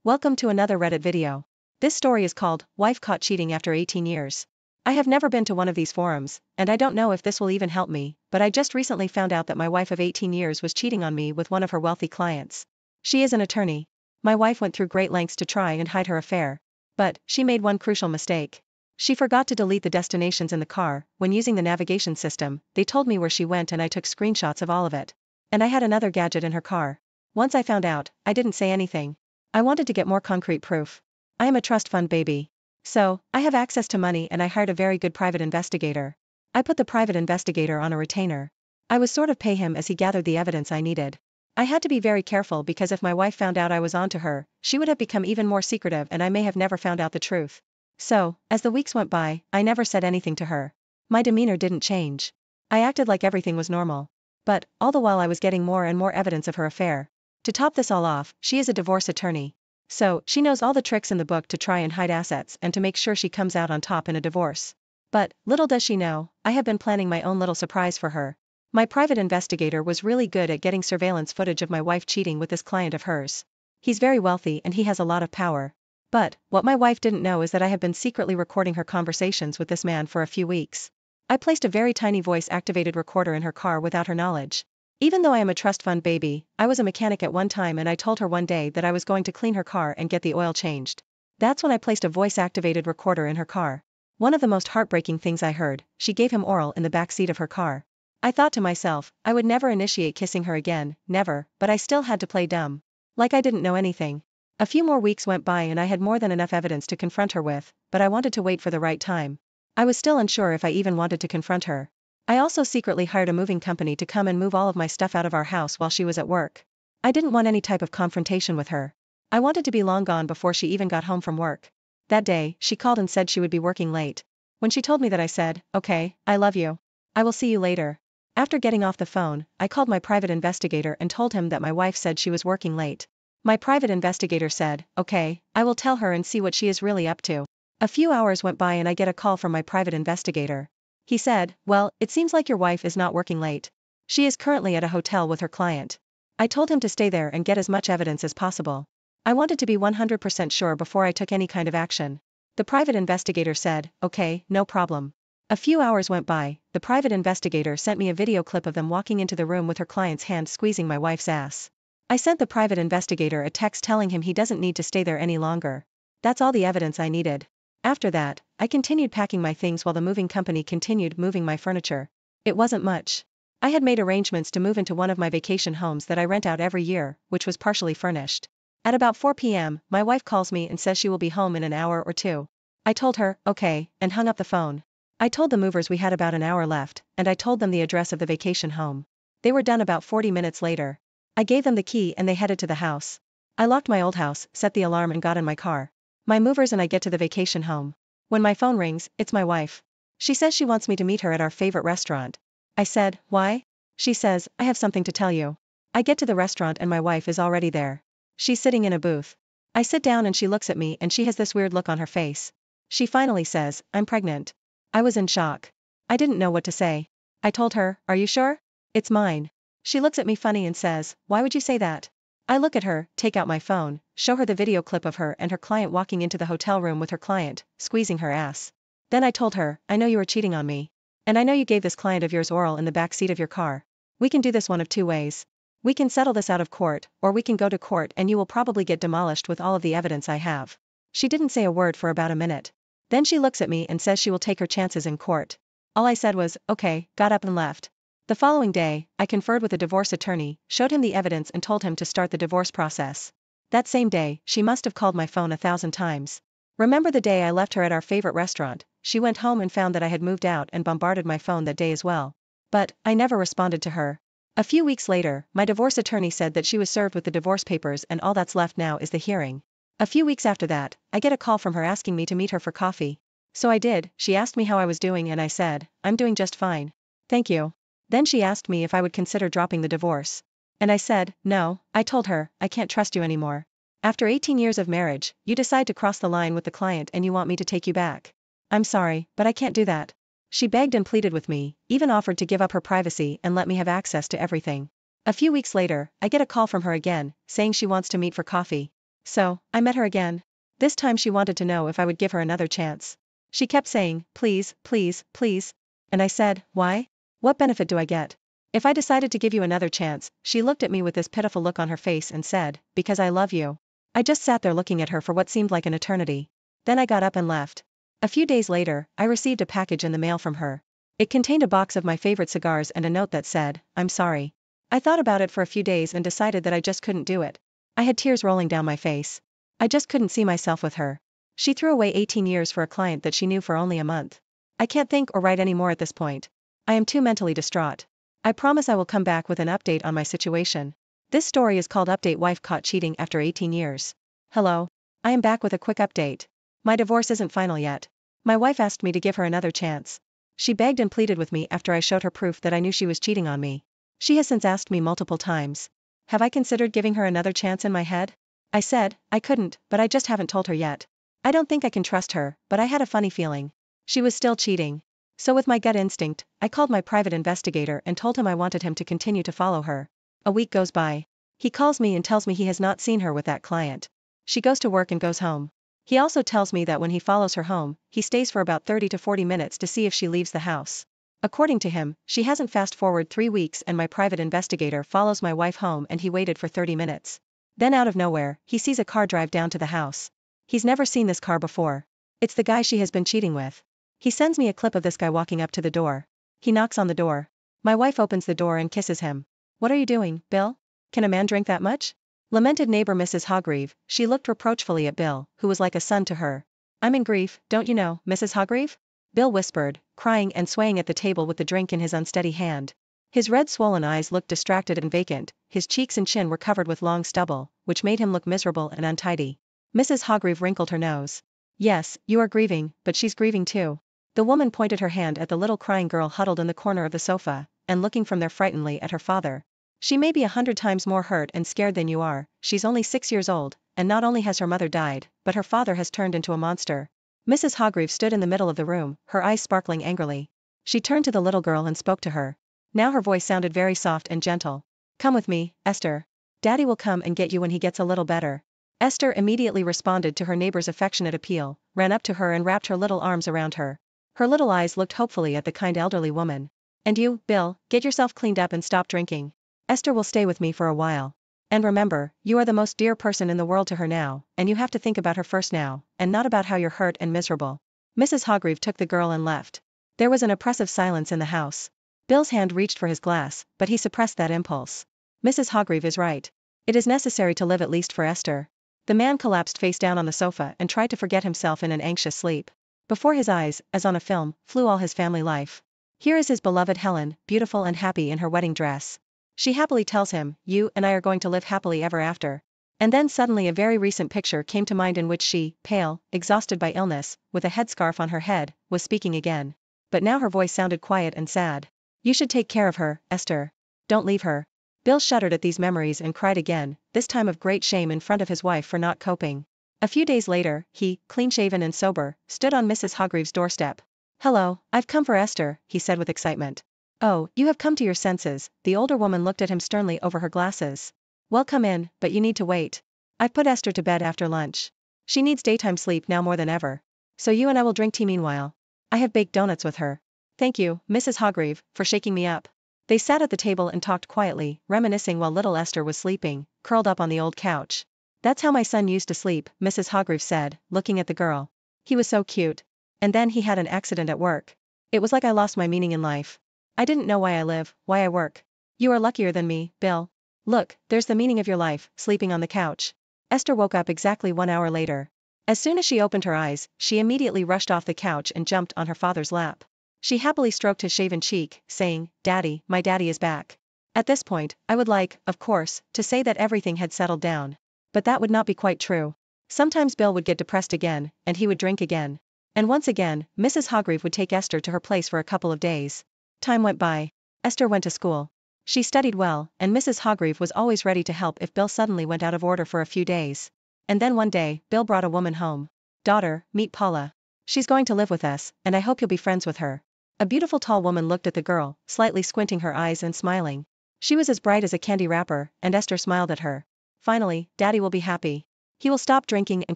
Welcome to another Reddit video. This story is called, Wife Caught Cheating After 18 Years. I have never been to one of these forums, and I don't know if this will even help me, but I just recently found out that my wife of 18 years was cheating on me with one of her wealthy clients. She is an attorney. My wife went through great lengths to try and hide her affair. But, she made one crucial mistake. She forgot to delete the destinations in the car. When using the navigation system, they told me where she went and I took screenshots of all of it. And I had another gadget in her car. Once I found out, I didn't say anything. I wanted to get more concrete proof. I am a trust fund baby. So, I have access to money and I hired a very good private investigator. I put the private investigator on a retainer. I was sort of pay him as he gathered the evidence I needed. I had to be very careful because if my wife found out I was onto her, she would have become even more secretive and I may have never found out the truth. So, as the weeks went by, I never said anything to her. My demeanor didn't change. I acted like everything was normal. But, all the while I was getting more and more evidence of her affair. To top this all off, she is a divorce attorney. So, she knows all the tricks in the book to try and hide assets and to make sure she comes out on top in a divorce. But, little does she know, I have been planning my own little surprise for her. My private investigator was really good at getting surveillance footage of my wife cheating with this client of hers. He's very wealthy and he has a lot of power. But, what my wife didn't know is that I have been secretly recording her conversations with this man for a few weeks. I placed a very tiny voice-activated recorder in her car without her knowledge. Even though I am a trust fund baby, I was a mechanic at one time and I told her one day that I was going to clean her car and get the oil changed. That's when I placed a voice-activated recorder in her car. One of the most heartbreaking things I heard, she gave him oral in the back seat of her car. I thought to myself, I would never initiate kissing her again, never, but I still had to play dumb. Like I didn't know anything. A few more weeks went by and I had more than enough evidence to confront her with, but I wanted to wait for the right time. I was still unsure if I even wanted to confront her. I also secretly hired a moving company to come and move all of my stuff out of our house while she was at work. I didn't want any type of confrontation with her. I wanted to be long gone before she even got home from work. That day, she called and said she would be working late. When she told me that I said, "Okay, I love you. I will see you later." After getting off the phone, I called my private investigator and told him that my wife said she was working late. My private investigator said, "Okay, I will tell her and see what she is really up to." A few hours went by and I get a call from my private investigator. He said, "Well, it seems like your wife is not working late. She is currently at a hotel with her client." I told him to stay there and get as much evidence as possible. I wanted to be 100% sure before I took any kind of action. The private investigator said, "Okay, no problem." A few hours went by. The private investigator sent me a video clip of them walking into the room with her client's hand squeezing my wife's ass. I sent the private investigator a text telling him he doesn't need to stay there any longer. That's all the evidence I needed. After that, I continued packing my things while the moving company continued moving my furniture. It wasn't much. I had made arrangements to move into one of my vacation homes that I rent out every year, which was partially furnished. At about 4 p.m., my wife calls me and says she will be home in an hour or two. I told her, "Okay," and hung up the phone. I told the movers we had about an hour left, and I told them the address of the vacation home. They were done about 40 minutes later. I gave them the key and they headed to the house. I locked my old house, set the alarm and got in my car. My movers and I get to the vacation home. When my phone rings, it's my wife. She says she wants me to meet her at our favorite restaurant. I said, "Why?" She says, "I have something to tell you." I get to the restaurant and my wife is already there. She's sitting in a booth. I sit down and she looks at me and she has this weird look on her face. She finally says, "I'm pregnant." I was in shock. I didn't know what to say. I told her, "Are you sure? It's mine." She looks at me funny and says, "Why would you say that?" I look at her, take out my phone, show her the video clip of her and her client walking into the hotel room with her client, squeezing her ass. Then I told her, "I know you were cheating on me. And I know you gave this client of yours oral in the back seat of your car. We can do this one of two ways. We can settle this out of court, or we can go to court and you will probably get demolished with all of the evidence I have." She didn't say a word for about a minute. Then she looks at me and says she will take her chances in court. All I said was, "Okay," got up and left. The following day, I conferred with a divorce attorney, showed him the evidence and told him to start the divorce process. That same day, she must have called my phone 1,000 times. Remember the day I left her at our favorite restaurant? She went home and found that I had moved out and bombarded my phone that day as well. But I never responded to her. A few weeks later, my divorce attorney said that she was served with the divorce papers and all that's left now is the hearing. A few weeks after that, I get a call from her asking me to meet her for coffee. So I did. She asked me how I was doing and I said, I'm doing just fine. Thank you. Then she asked me if I would consider dropping the divorce. And I said, no. I told her, I can't trust you anymore. After 18 years of marriage, you decide to cross the line with the client and you want me to take you back. I'm sorry, but I can't do that. She begged and pleaded with me, even offered to give up her privacy and let me have access to everything. A few weeks later, I get a call from her again, saying she wants to meet for coffee. So, I met her again. This time she wanted to know if I would give her another chance. She kept saying, please, please, please. And I said, why? What benefit do I get? If I decided to give you another chance, she looked at me with this pitiful look on her face and said, because I love you. I just sat there looking at her for what seemed like an eternity. Then I got up and left. A few days later, I received a package in the mail from her. It contained a box of my favorite cigars and a note that said, I'm sorry. I thought about it for a few days and decided that I just couldn't do it. I had tears rolling down my face. I just couldn't see myself with her. She threw away 18 years for a client that she knew for only a month. I can't think or write anymore at this point. I am too mentally distraught. I promise I will come back with an update on my situation. This story is called Update Wife Caught Cheating After 18 Years. Hello. I am back with a quick update. My divorce isn't final yet. My wife asked me to give her another chance. She begged and pleaded with me after I showed her proof that I knew she was cheating on me. She has since asked me multiple times. Have I considered giving her another chance in my head? I said, I couldn't, but I just haven't told her yet. I don't think I can trust her, but I had a funny feeling. She was still cheating. So with my gut instinct, I called my private investigator and told him I wanted him to continue to follow her. A week goes by. He calls me and tells me he has not seen her with that client. She goes to work and goes home. He also tells me that when he follows her home, he stays for about 30 to 40 minutes to see if she leaves the house. According to him, she hasn't. Fast forward 3 weeks and my private investigator follows my wife home and he waited for 30 minutes. Then out of nowhere, he sees a car drive down to the house. He's never seen this car before. It's the guy she has been cheating with. He sends me a clip of this guy walking up to the door. He knocks on the door. My wife opens the door and kisses him. What are you doing, Bill? Can a man drink that much? Lamented neighbor Mrs. Hargreave. She looked reproachfully at Bill, who was like a son to her. I'm in grief, don't you know, Mrs. Hargreave? Bill whispered, crying and swaying at the table with the drink in his unsteady hand. His red swollen eyes looked distracted and vacant, his cheeks and chin were covered with long stubble, which made him look miserable and untidy. Mrs. Hargreave wrinkled her nose. Yes, you are grieving, but she's grieving too. The woman pointed her hand at the little crying girl huddled in the corner of the sofa, and looking from there frightenedly at her father. She may be 100 times more hurt and scared than you are. She's only 6 years old, and not only has her mother died, but her father has turned into a monster. Mrs. Hargreave stood in the middle of the room, her eyes sparkling angrily. She turned to the little girl and spoke to her. Now her voice sounded very soft and gentle. Come with me, Esther. Daddy will come and get you when he gets a little better. Esther immediately responded to her neighbor's affectionate appeal, ran up to her and wrapped her little arms around her. Her little eyes looked hopefully at the kind elderly woman. And you, Bill, get yourself cleaned up and stop drinking. Esther will stay with me for a while. And remember, you are the most dear person in the world to her now, and you have to think about her first now, and not about how you're hurt and miserable. Mrs. Hargreave took the girl and left. There was an oppressive silence in the house. Bill's hand reached for his glass, but he suppressed that impulse. Mrs. Hargreave is right. It is necessary to live at least for Esther. The man collapsed face down on the sofa and tried to forget himself in an anxious sleep. Before his eyes, as on a film, flew all his family life. Here is his beloved Helen, beautiful and happy in her wedding dress. She happily tells him, you and I are going to live happily ever after. And then suddenly a very recent picture came to mind in which she, pale, exhausted by illness, with a headscarf on her head, was speaking again. But now her voice sounded quiet and sad. You should take care of her, Esther. Don't leave her. Bill shuddered at these memories and cried again, this time of great shame in front of his wife for not coping. A few days later, he, clean-shaven and sober, stood on Mrs. Hargreave's doorstep. Hello, I've come for Esther, he said with excitement. Oh, you have come to your senses, the older woman looked at him sternly over her glasses. Well, come in, but you need to wait. I've put Esther to bed after lunch. She needs daytime sleep now more than ever. So you and I will drink tea meanwhile. I have baked donuts with her. Thank you, Mrs. Hargreave, for shaking me up. They sat at the table and talked quietly, reminiscing while little Esther was sleeping, curled up on the old couch. That's how my son used to sleep, Mrs. Hargreave said, looking at the girl. He was so cute. And then he had an accident at work. It was like I lost my meaning in life. I didn't know why I live, why I work. You are luckier than me, Bill. Look, there's the meaning of your life, sleeping on the couch. Esther woke up exactly 1 hour later. As soon as she opened her eyes, she immediately rushed off the couch and jumped on her father's lap. She happily stroked his shaven cheek, saying, "Daddy, my daddy is back." At this point, I would like, of course, to say that everything had settled down. But that would not be quite true. Sometimes Bill would get depressed again, and he would drink again. And once again, Mrs. Hargreave would take Esther to her place for a couple of days. Time went by. Esther went to school. She studied well, and Mrs. Hargreave was always ready to help if Bill suddenly went out of order for a few days. And then one day, Bill brought a woman home. "Daughter, meet Paula. She's going to live with us, and I hope you'll be friends with her." A beautiful tall woman looked at the girl, slightly squinting her eyes and smiling. She was as bright as a candy wrapper, and Esther smiled at her. Finally, Daddy will be happy. He will stop drinking and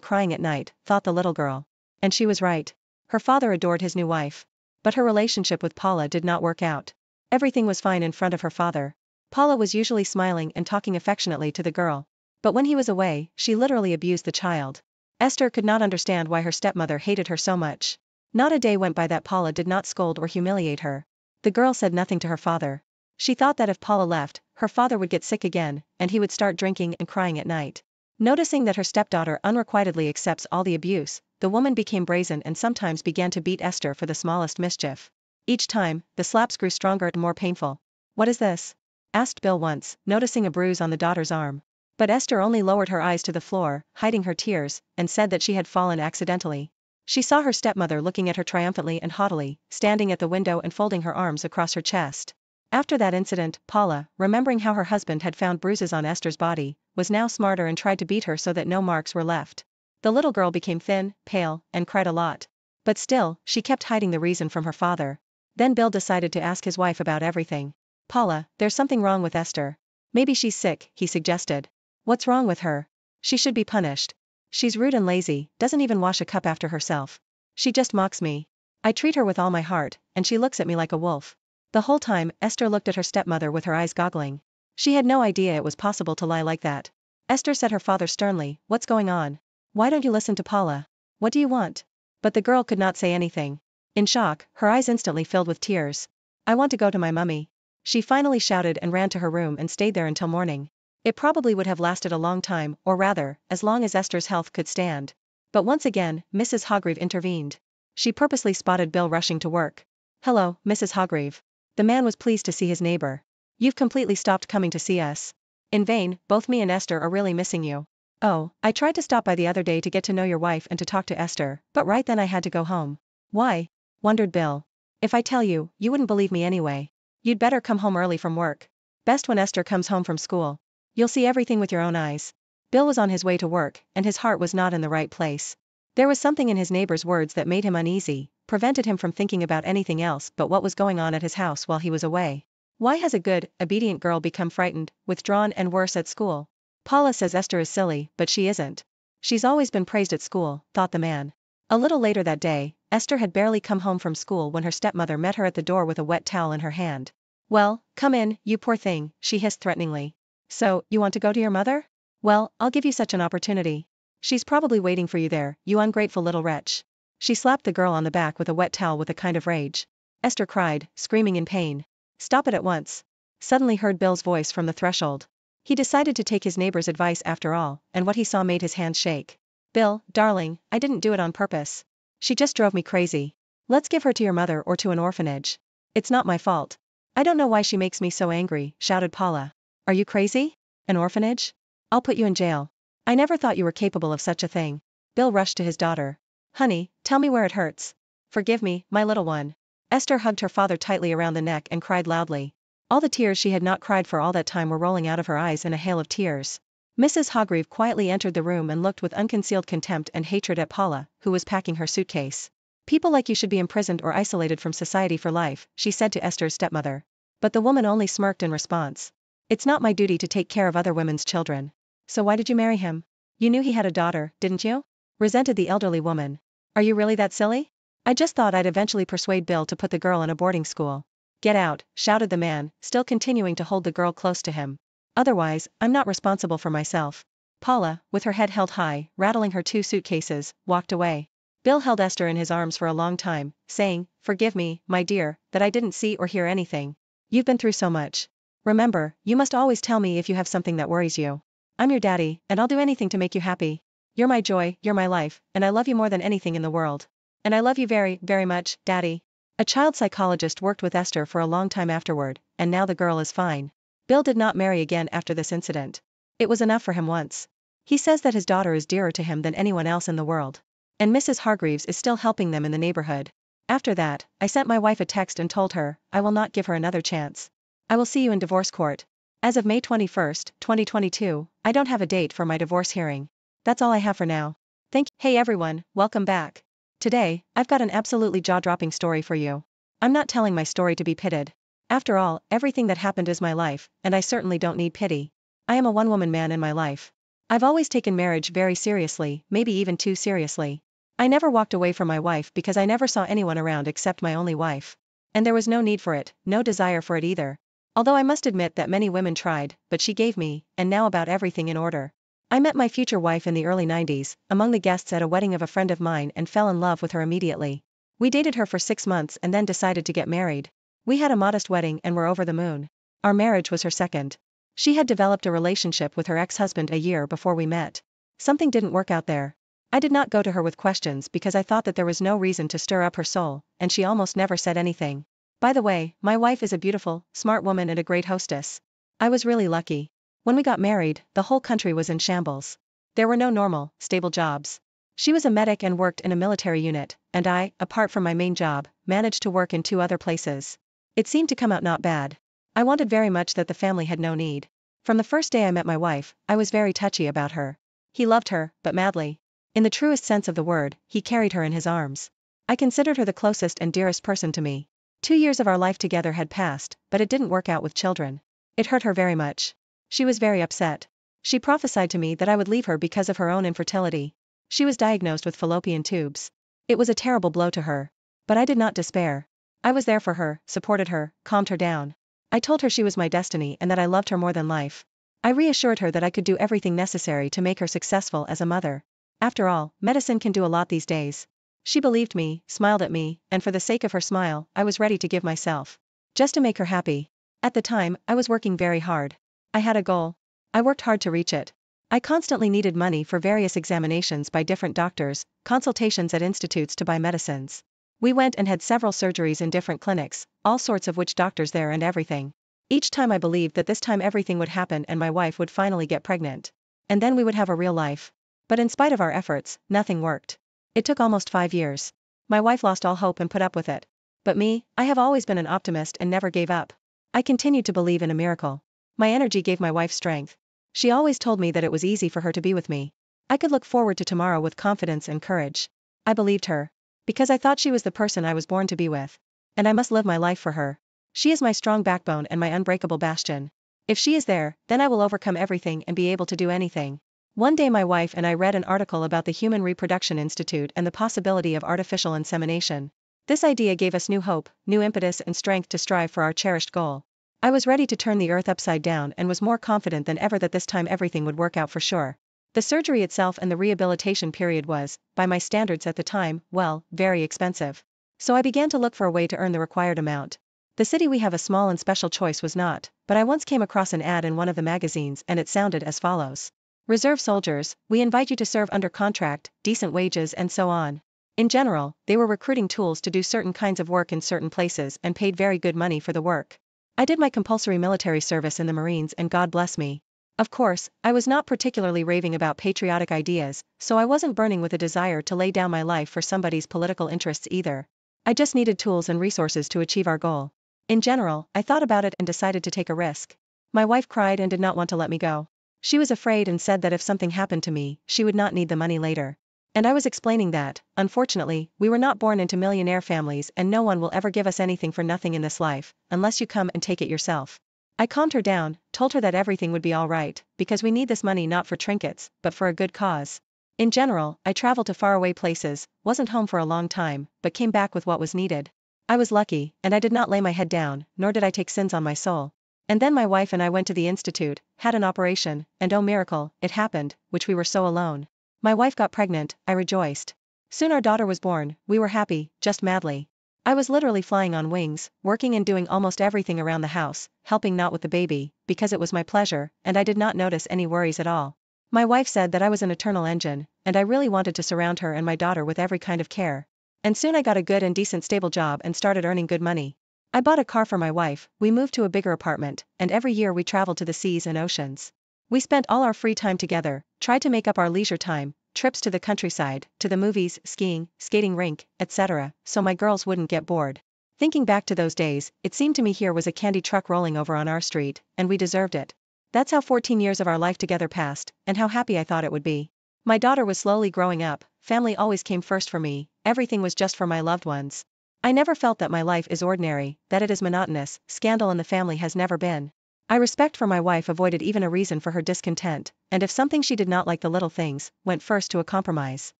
crying at night, thought the little girl. And she was right. Her father adored his new wife. But her relationship with Paula did not work out. Everything was fine in front of her father. Paula was usually smiling and talking affectionately to the girl. But when he was away, she literally abused the child. Esther could not understand why her stepmother hated her so much. Not a day went by that Paula did not scold or humiliate her. The girl said nothing to her father. She thought that if Paula left, her father would get sick again, and he would start drinking and crying at night. Noticing that her stepdaughter unrequitedly accepts all the abuse, the woman became brazen and sometimes began to beat Esther for the smallest mischief. Each time, the slaps grew stronger and more painful. "What is this?" asked Bill once, noticing a bruise on the daughter's arm. But Esther only lowered her eyes to the floor, hiding her tears, and said that she had fallen accidentally. She saw her stepmother looking at her triumphantly and haughtily, standing at the window and folding her arms across her chest. After that incident, Paula, remembering how her husband had found bruises on Esther's body, was now smarter and tried to beat her so that no marks were left. The little girl became thin, pale, and cried a lot. But still, she kept hiding the reason from her father. Then Bill decided to ask his wife about everything. "Paula, there's something wrong with Esther. Maybe she's sick," he suggested. "What's wrong with her? She should be punished. She's rude and lazy, doesn't even wash a cup after herself. She just mocks me. I treat her with all my heart, and she looks at me like a wolf." The whole time, Esther looked at her stepmother with her eyes goggling. She had no idea it was possible to lie like that. Esther said her father sternly, "What's going on? Why don't you listen to Paula? What do you want?" But the girl could not say anything. In shock, her eyes instantly filled with tears. "I want to go to my mummy," she finally shouted and ran to her room and stayed there until morning. It probably would have lasted a long time, or rather, as long as Esther's health could stand. But once again, Mrs. Hargreave intervened. She purposely spotted Bill rushing to work. "Hello, Mrs. Hargreave." The man was pleased to see his neighbor. "You've completely stopped coming to see us. In vain, both me and Esther are really missing you." "Oh, I tried to stop by the other day to get to know your wife and to talk to Esther, but right then I had to go home." "Why?" wondered Bill. "If I tell you, you wouldn't believe me anyway. You'd better come home early from work. Best when Esther comes home from school. You'll see everything with your own eyes." Bill was on his way to work, and his heart was not in the right place. There was something in his neighbor's words that made him uneasy, prevented him from thinking about anything else but what was going on at his house while he was away. Why has a good, obedient girl become frightened, withdrawn and worse at school? Paula says Esther is silly, but she isn't. She's always been praised at school, thought the man. A little later that day, Esther had barely come home from school when her stepmother met her at the door with a wet towel in her hand. "Well, come in, you poor thing," she hissed threateningly. "So, you want to go to your mother? Well, I'll give you such an opportunity. She's probably waiting for you there, you ungrateful little wretch." She slapped the girl on the back with a wet towel with a kind of rage. Esther cried, screaming in pain. "Stop it at once," suddenly heard Bill's voice from the threshold. He decided to take his neighbor's advice after all, and what he saw made his hands shake. "Bill, darling, I didn't do it on purpose. She just drove me crazy. Let's give her to your mother or to an orphanage. It's not my fault." "I don't know why she makes me so angry," shouted Paula. "Are you crazy? An orphanage? I'll put you in jail. I never thought you were capable of such a thing." Bill rushed to his daughter. "Honey, tell me where it hurts. Forgive me, my little one." Esther hugged her father tightly around the neck and cried loudly. All the tears she had not cried for all that time were rolling out of her eyes in a hail of tears. Mrs. Hargreave quietly entered the room and looked with unconcealed contempt and hatred at Paula, who was packing her suitcase. "People like you should be imprisoned or isolated from society for life," she said to Esther's stepmother. But the woman only smirked in response. "It's not my duty to take care of other women's children." "So why did you marry him? You knew he had a daughter, didn't you?" resented the elderly woman. "Are you really that silly?" "I just thought I'd eventually persuade Bill to put the girl in a boarding school." "Get out," shouted the man, still continuing to hold the girl close to him. "Otherwise, I'm not responsible for myself." Paula, with her head held high, rattling her two suitcases, walked away. Bill held Esther in his arms for a long time, saying, "Forgive me, my dear, that I didn't see or hear anything. You've been through so much. Remember, you must always tell me if you have something that worries you. I'm your daddy, and I'll do anything to make you happy. You're my joy, you're my life, and I love you more than anything in the world. And I love you very, very much, Daddy." A child psychologist worked with Esther for a long time afterward, and now the girl is fine. Bill did not marry again after this incident. It was enough for him once. He says that his daughter is dearer to him than anyone else in the world. And Mrs. Hargreaves is still helping them in the neighborhood. After that, I sent my wife a text and told her, I will not give her another chance. I will see you in divorce court. As of May 21st, 2022, I don't have a date for my divorce hearing. That's all I have for now. Thank you. Hey everyone, welcome back. Today, I've got an absolutely jaw-dropping story for you. I'm not telling my story to be pitied. After all, everything that happened is my life, and I certainly don't need pity. I am a one-woman man in my life. I've always taken marriage very seriously, maybe even too seriously. I never walked away from my wife because I never saw anyone around except my only wife. And there was no need for it, no desire for it either. Although I must admit that many women tried, but she gave me, and now about everything in order. I met my future wife in the early 90s, among the guests at a wedding of a friend of mine and fell in love with her immediately. We dated her for 6 months and then decided to get married. We had a modest wedding and were over the moon. Our marriage was her second. She had developed a relationship with her ex-husband a year before we met. Something didn't work out there. I did not go to her with questions because I thought that there was no reason to stir up her soul, and she almost never said anything. By the way, my wife is a beautiful, smart woman and a great hostess. I was really lucky. When we got married, the whole country was in shambles. There were no normal, stable jobs. She was a medic and worked in a military unit, and I, apart from my main job, managed to work in 2 other places. It seemed to come out not bad. I wanted very much that the family had no need. From the first day I met my wife, I was very touchy about her. He loved her, but madly. In the truest sense of the word, he carried her in his arms. I considered her the closest and dearest person to me. 2 years of our life together had passed, but it didn't work out with children. It hurt her very much. She was very upset. She prophesied to me that I would leave her because of her own infertility. She was diagnosed with fallopian tubes. It was a terrible blow to her. But I did not despair. I was there for her, supported her, calmed her down. I told her she was my destiny and that I loved her more than life. I reassured her that I could do everything necessary to make her successful as a mother. After all, medicine can do a lot these days. She believed me, smiled at me, and for the sake of her smile, I was ready to give myself. Just to make her happy. At the time, I was working very hard. I had a goal. I worked hard to reach it. I constantly needed money for various examinations by different doctors, consultations at institutes to buy medicines. We went and had several surgeries in different clinics, all sorts of witch doctors there and everything. Each time I believed that this time everything would happen and my wife would finally get pregnant. And then we would have a real life. But in spite of our efforts, nothing worked. It took almost 5 years. My wife lost all hope and put up with it. But me, I have always been an optimist and never gave up. I continued to believe in a miracle. My energy gave my wife strength. She always told me that it was easy for her to be with me. I could look forward to tomorrow with confidence and courage. I believed her. Because I thought she was the person I was born to be with. And I must live my life for her. She is my strong backbone and my unbreakable bastion. If she is there, then I will overcome everything and be able to do anything. One day my wife and I read an article about the Human Reproduction Institute and the possibility of artificial insemination. This idea gave us new hope, new impetus and strength to strive for our cherished goal. I was ready to turn the earth upside down and was more confident than ever that this time everything would work out for sure. The surgery itself and the rehabilitation period was, by my standards at the time, well, very expensive. So I began to look for a way to earn the required amount. The city we have a small and special choice was not, but I once came across an ad in one of the magazines and it sounded as follows. Reserve soldiers, we invite you to serve under contract, decent wages and so on. In general, they were recruiting tools to do certain kinds of work in certain places and paid very good money for the work. I did my compulsory military service in the Marines and God bless me. Of course, I was not particularly raving about patriotic ideas, so I wasn't burning with a desire to lay down my life for somebody's political interests either. I just needed tools and resources to achieve our goal. In general, I thought about it and decided to take a risk. My wife cried and did not want to let me go. She was afraid and said that if something happened to me, she would not need the money later. And I was explaining that, unfortunately, we were not born into millionaire families and no one will ever give us anything for nothing in this life, unless you come and take it yourself. I calmed her down, told her that everything would be all right, because we need this money not for trinkets, but for a good cause. In general, I traveled to faraway places, wasn't home for a long time, but came back with what was needed. I was lucky, and I did not lay my head down, nor did I take sins on my soul. And then my wife and I went to the institute, had an operation, and oh miracle, it happened, which we were so alone. My wife got pregnant, I rejoiced. Soon our daughter was born. We were happy, just madly. I was literally flying on wings, working and doing almost everything around the house, helping not with the baby, because it was my pleasure, and I did not notice any worries at all. My wife said that I was an eternal engine, and I really wanted to surround her and my daughter with every kind of care. And soon I got a good and decent stable job and started earning good money. I bought a car for my wife, we moved to a bigger apartment, and every year we traveled to the seas and oceans. We spent all our free time together, tried to make up our leisure time, trips to the countryside, to the movies, skiing, skating rink, etc., so my girls wouldn't get bored. Thinking back to those days, it seemed to me here was a candy truck rolling over on our street, and we deserved it. That's how 14 years of our life together passed, and how happy I thought it would be. My daughter was slowly growing up, family always came first for me, everything was just for my loved ones. I never felt that my life is ordinary, that it is monotonous, scandal in the family has never been. I respect for my wife avoided even a reason for her discontent, and if something she did not like the little things, went first to a compromise.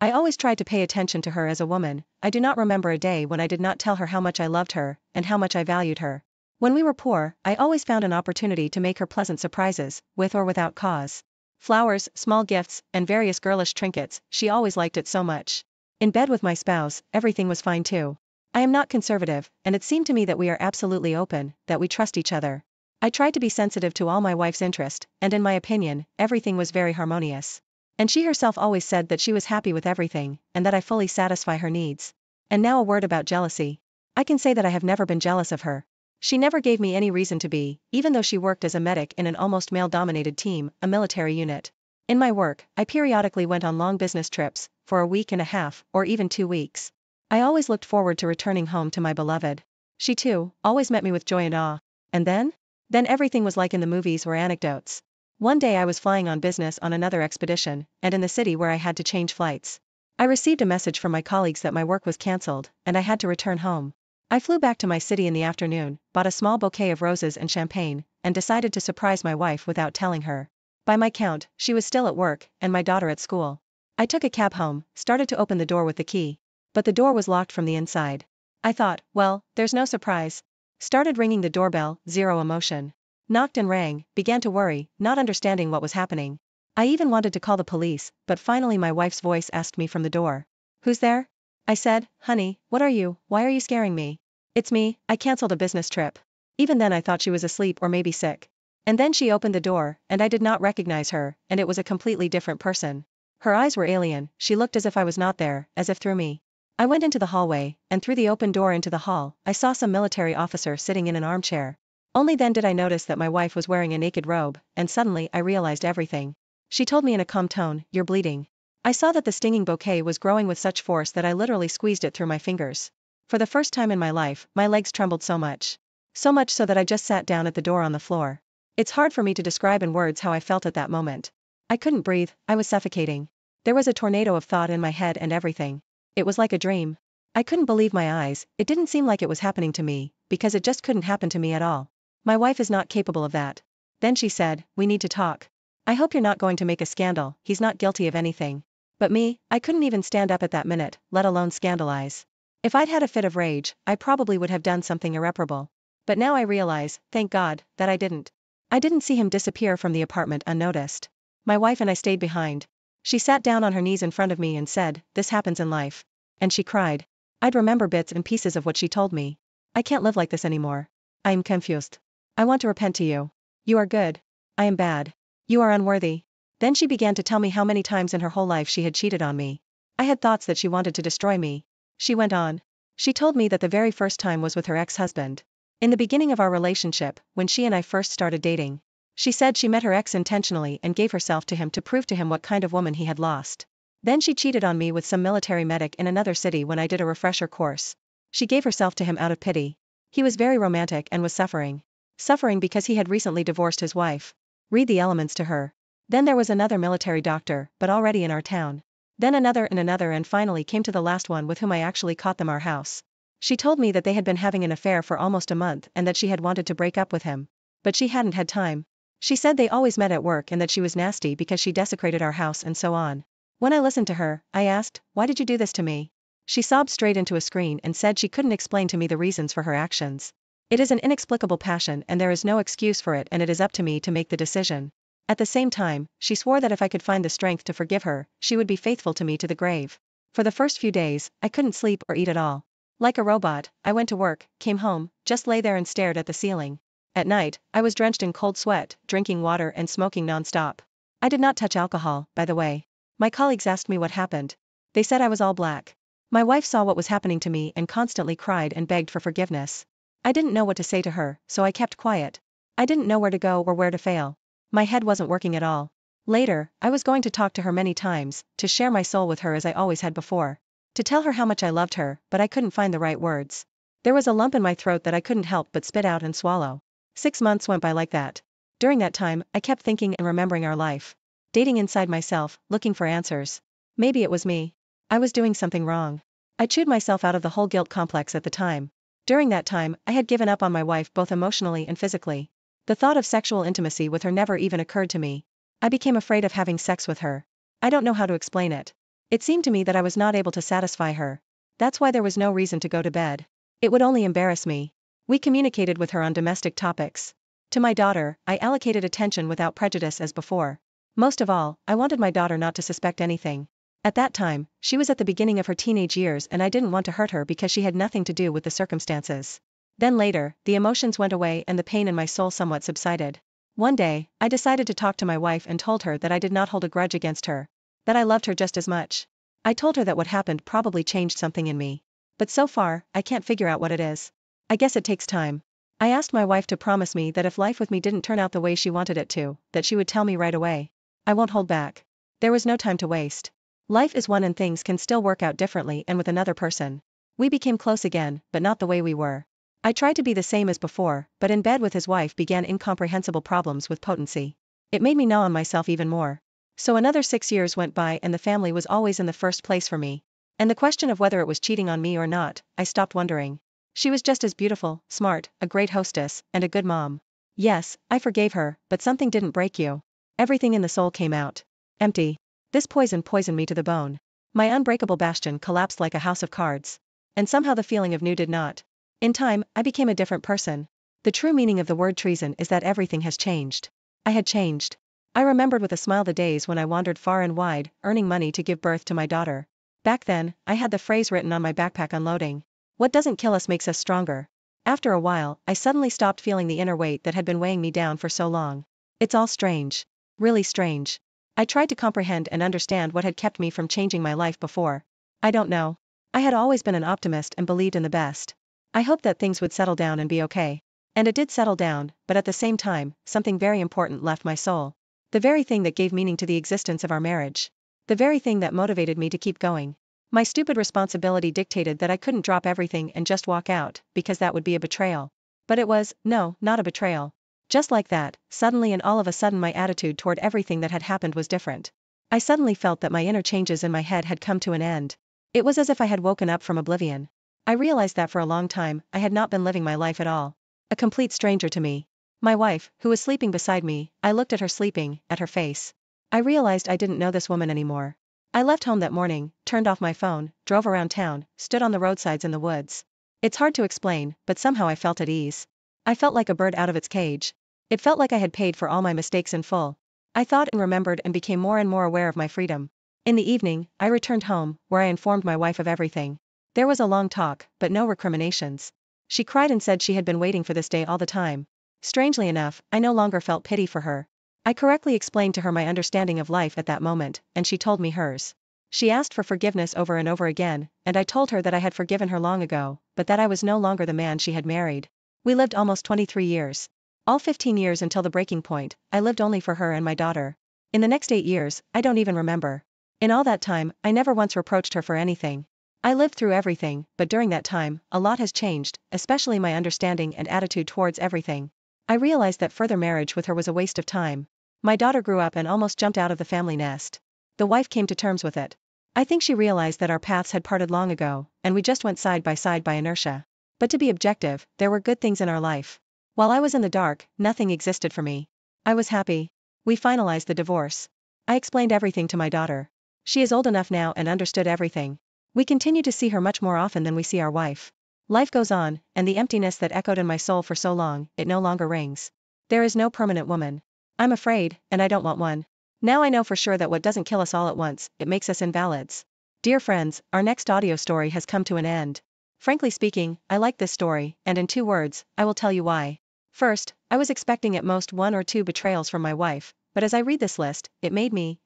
I always tried to pay attention to her as a woman. I do not remember a day when I did not tell her how much I loved her, and how much I valued her. When we were poor, I always found an opportunity to make her pleasant surprises, with or without cause. Flowers, small gifts, and various girlish trinkets, she always liked it so much. In bed with my spouse, everything was fine too. I am not conservative, and it seemed to me that we are absolutely open, that we trust each other. I tried to be sensitive to all my wife's interest, and in my opinion, everything was very harmonious. And she herself always said that she was happy with everything, and that I fully satisfy her needs. And now a word about jealousy. I can say that I have never been jealous of her. She never gave me any reason to be, even though she worked as a medic in an almost male-dominated team, a military unit. In my work, I periodically went on long business trips, for a week and a half, or even 2 weeks. I always looked forward to returning home to my beloved. She too, always met me with joy and awe. And then? Then everything was like in the movies or anecdotes. One day I was flying on business on another expedition, and in the city where I had to change flights. I received a message from my colleagues that my work was cancelled, and I had to return home. I flew back to my city in the afternoon, bought a small bouquet of roses and champagne, and decided to surprise my wife without telling her. By my count, she was still at work, and my daughter at school. I took a cab home, started to open the door with the key. But the door was locked from the inside. I thought, well, there's no surprise. Started ringing the doorbell, zero emotion. Knocked and rang, began to worry, not understanding what was happening. I even wanted to call the police, but finally my wife's voice asked me from the door. Who's there? I said, honey, what are you, why are you scaring me? It's me, I cancelled a business trip. Even then I thought she was asleep or maybe sick. And then she opened the door, and I did not recognize her, and it was a completely different person. Her eyes were alien, she looked as if I was not there, as if through me. I went into the hallway, and through the open door into the hall, I saw some military officer sitting in an armchair. Only then did I notice that my wife was wearing a naked robe, and suddenly I realized everything. She told me in a calm tone, you're bleeding. I saw that the stinging bouquet was growing with such force that I literally squeezed it through my fingers. For the first time in my life, my legs trembled so much. So much so that I just sat down at the door on the floor. It's hard for me to describe in words how I felt at that moment. I couldn't breathe, I was suffocating. There was a tornado of thought in my head and everything. It was like a dream. I couldn't believe my eyes, it didn't seem like it was happening to me, because it just couldn't happen to me at all. My wife is not capable of that. Then she said, we need to talk. I hope you're not going to make a scandal, he's not guilty of anything. But me, I couldn't even stand up at that minute, let alone scandalize. If I'd had a fit of rage, I probably would have done something irreparable. But now I realize, thank God, that I didn't. I didn't see him disappear from the apartment unnoticed. My wife and I stayed behind. She sat down on her knees in front of me and said, this happens in life. And she cried. I'd remember bits and pieces of what she told me. I can't live like this anymore. I am confused. I want to repent to you. You are good. I am bad. You are unworthy. Then she began to tell me how many times in her whole life she had cheated on me. I had thoughts that she wanted to destroy me. She went on. She told me that the very first time was with her ex-husband. In the beginning of our relationship, when she and I first started dating. She said she met her ex intentionally and gave herself to him to prove to him what kind of woman he had lost. Then she cheated on me with some military medic in another city when I did a refresher course. She gave herself to him out of pity. He was very romantic and was suffering. Suffering because he had recently divorced his wife. Read the elements to her. Then there was another military doctor, but already in our town. Then another and finally came to the last one with whom I actually caught them our house. She told me that they had been having an affair for almost a month and that she had wanted to break up with him. But she hadn't had time. She said they always met at work and that she was nasty because she desecrated our house and so on. When I listened to her, I asked, why did you do this to me? She sobbed straight into a screen and said she couldn't explain to me the reasons for her actions. It is an inexplicable passion and there is no excuse for it and it is up to me to make the decision. At the same time, she swore that if I could find the strength to forgive her, she would be faithful to me to the grave. For the first few days, I couldn't sleep or eat at all. Like a robot, I went to work, came home, just lay there and stared at the ceiling. At night, I was drenched in cold sweat, drinking water and smoking non-stop. I did not touch alcohol, by the way. My colleagues asked me what happened. They said I was all black. My wife saw what was happening to me and constantly cried and begged for forgiveness. I didn't know what to say to her, so I kept quiet. I didn't know where to go or where to fail. My head wasn't working at all. Later, I was going to talk to her many times, to share my soul with her as I always had before. To tell her how much I loved her, but I couldn't find the right words. There was a lump in my throat that I couldn't help but spit out and swallow. 6 months went by like that. During that time, I kept thinking and remembering our life. Dating inside myself, looking for answers. Maybe it was me. I was doing something wrong. I chewed myself out of the whole guilt complex at the time. During that time, I had given up on my wife both emotionally and physically. The thought of sexual intimacy with her never even occurred to me. I became afraid of having sex with her. I don't know how to explain it. It seemed to me that I was not able to satisfy her. That's why there was no reason to go to bed. It would only embarrass me. We communicated with her on domestic topics. To my daughter, I allocated attention without prejudice as before. Most of all, I wanted my daughter not to suspect anything. At that time, she was at the beginning of her teenage years and I didn't want to hurt her because she had nothing to do with the circumstances. Then later, the emotions went away and the pain in my soul somewhat subsided. One day, I decided to talk to my wife and told her that I did not hold a grudge against her. That I loved her just as much. I told her that what happened probably changed something in me. But so far, I can't figure out what it is. I guess it takes time. I asked my wife to promise me that if life with me didn't turn out the way she wanted it to, that she would tell me right away. I won't hold back. There was no time to waste. Life is one and things can still work out differently and with another person. We became close again, but not the way we were. I tried to be the same as before, but in bed with his wife began incomprehensible problems with potency. It made me gnaw on myself even more. So another 6 years went by and the family was always in the first place for me. And the question of whether it was cheating on me or not, I stopped wondering. She was just as beautiful, smart, a great hostess, and a good mom. Yes, I forgave her, but something didn't break you. Everything in the soul came out. Empty. This poisoned me to the bone. My unbreakable bastion collapsed like a house of cards. And somehow the feeling of new did not. In time, I became a different person. The true meaning of the word treason is that everything has changed. I had changed. I remembered with a smile the days when I wandered far and wide, earning money to give birth to my daughter. Back then, I had the phrase written on my backpack unloading. What doesn't kill us makes us stronger. After a while, I suddenly stopped feeling the inner weight that had been weighing me down for so long. It's all strange. Really strange. I tried to comprehend and understand what had kept me from changing my life before. I don't know. I had always been an optimist and believed in the best. I hoped that things would settle down and be okay. And it did settle down, but at the same time, something very important left my soul. The very thing that gave meaning to the existence of our marriage. The very thing that motivated me to keep going. My stupid responsibility dictated that I couldn't drop everything and just walk out, because that would be a betrayal. But it was, no, not a betrayal. Just like that, suddenly and all of a sudden my attitude toward everything that had happened was different. I suddenly felt that my inner changes in my head had come to an end. It was as if I had woken up from oblivion. I realized that for a long time, I had not been living my life at all. A complete stranger to me. My wife, who was sleeping beside me, I looked at her sleeping, at her face. I realized I didn't know this woman anymore. I left home that morning, turned off my phone, drove around town, stood on the roadsides in the woods. It's hard to explain, but somehow I felt at ease. I felt like a bird out of its cage. It felt like I had paid for all my mistakes in full. I thought and remembered and became more and more aware of my freedom. In the evening, I returned home, where I informed my wife of everything. There was a long talk, but no recriminations. She cried and said she had been waiting for this day all the time. Strangely enough, I no longer felt pity for her. I correctly explained to her my understanding of life at that moment, and she told me hers. She asked for forgiveness over and over again, and I told her that I had forgiven her long ago, but that I was no longer the man she had married. We lived almost 23 years. All 15 years until the breaking point, I lived only for her and my daughter. In the next 8 years, I don't even remember. In all that time, I never once reproached her for anything. I lived through everything, but during that time, a lot has changed, especially my understanding and attitude towards everything. I realized that further marriage with her was a waste of time. My daughter grew up and almost jumped out of the family nest. The wife came to terms with it. I think she realized that our paths had parted long ago, and we just went side by inertia. But to be objective, there were good things in our life. While I was in the dark, nothing existed for me. I was happy. We finalized the divorce. I explained everything to my daughter. She is old enough now and understood everything. We continue to see her much more often than we see our wife. Life goes on, and the emptiness that echoed in my soul for so long, it no longer rings. There is no permanent woman. I'm afraid, and I don't want one. Now I know for sure that what doesn't kill us all at once, it makes us invalids. Dear friends, our next audio story has come to an end. Frankly speaking, I like this story, and in 2 words, I will tell you why. First, I was expecting at most 1 or 2 betrayals from my wife, but as I read this list, it made me,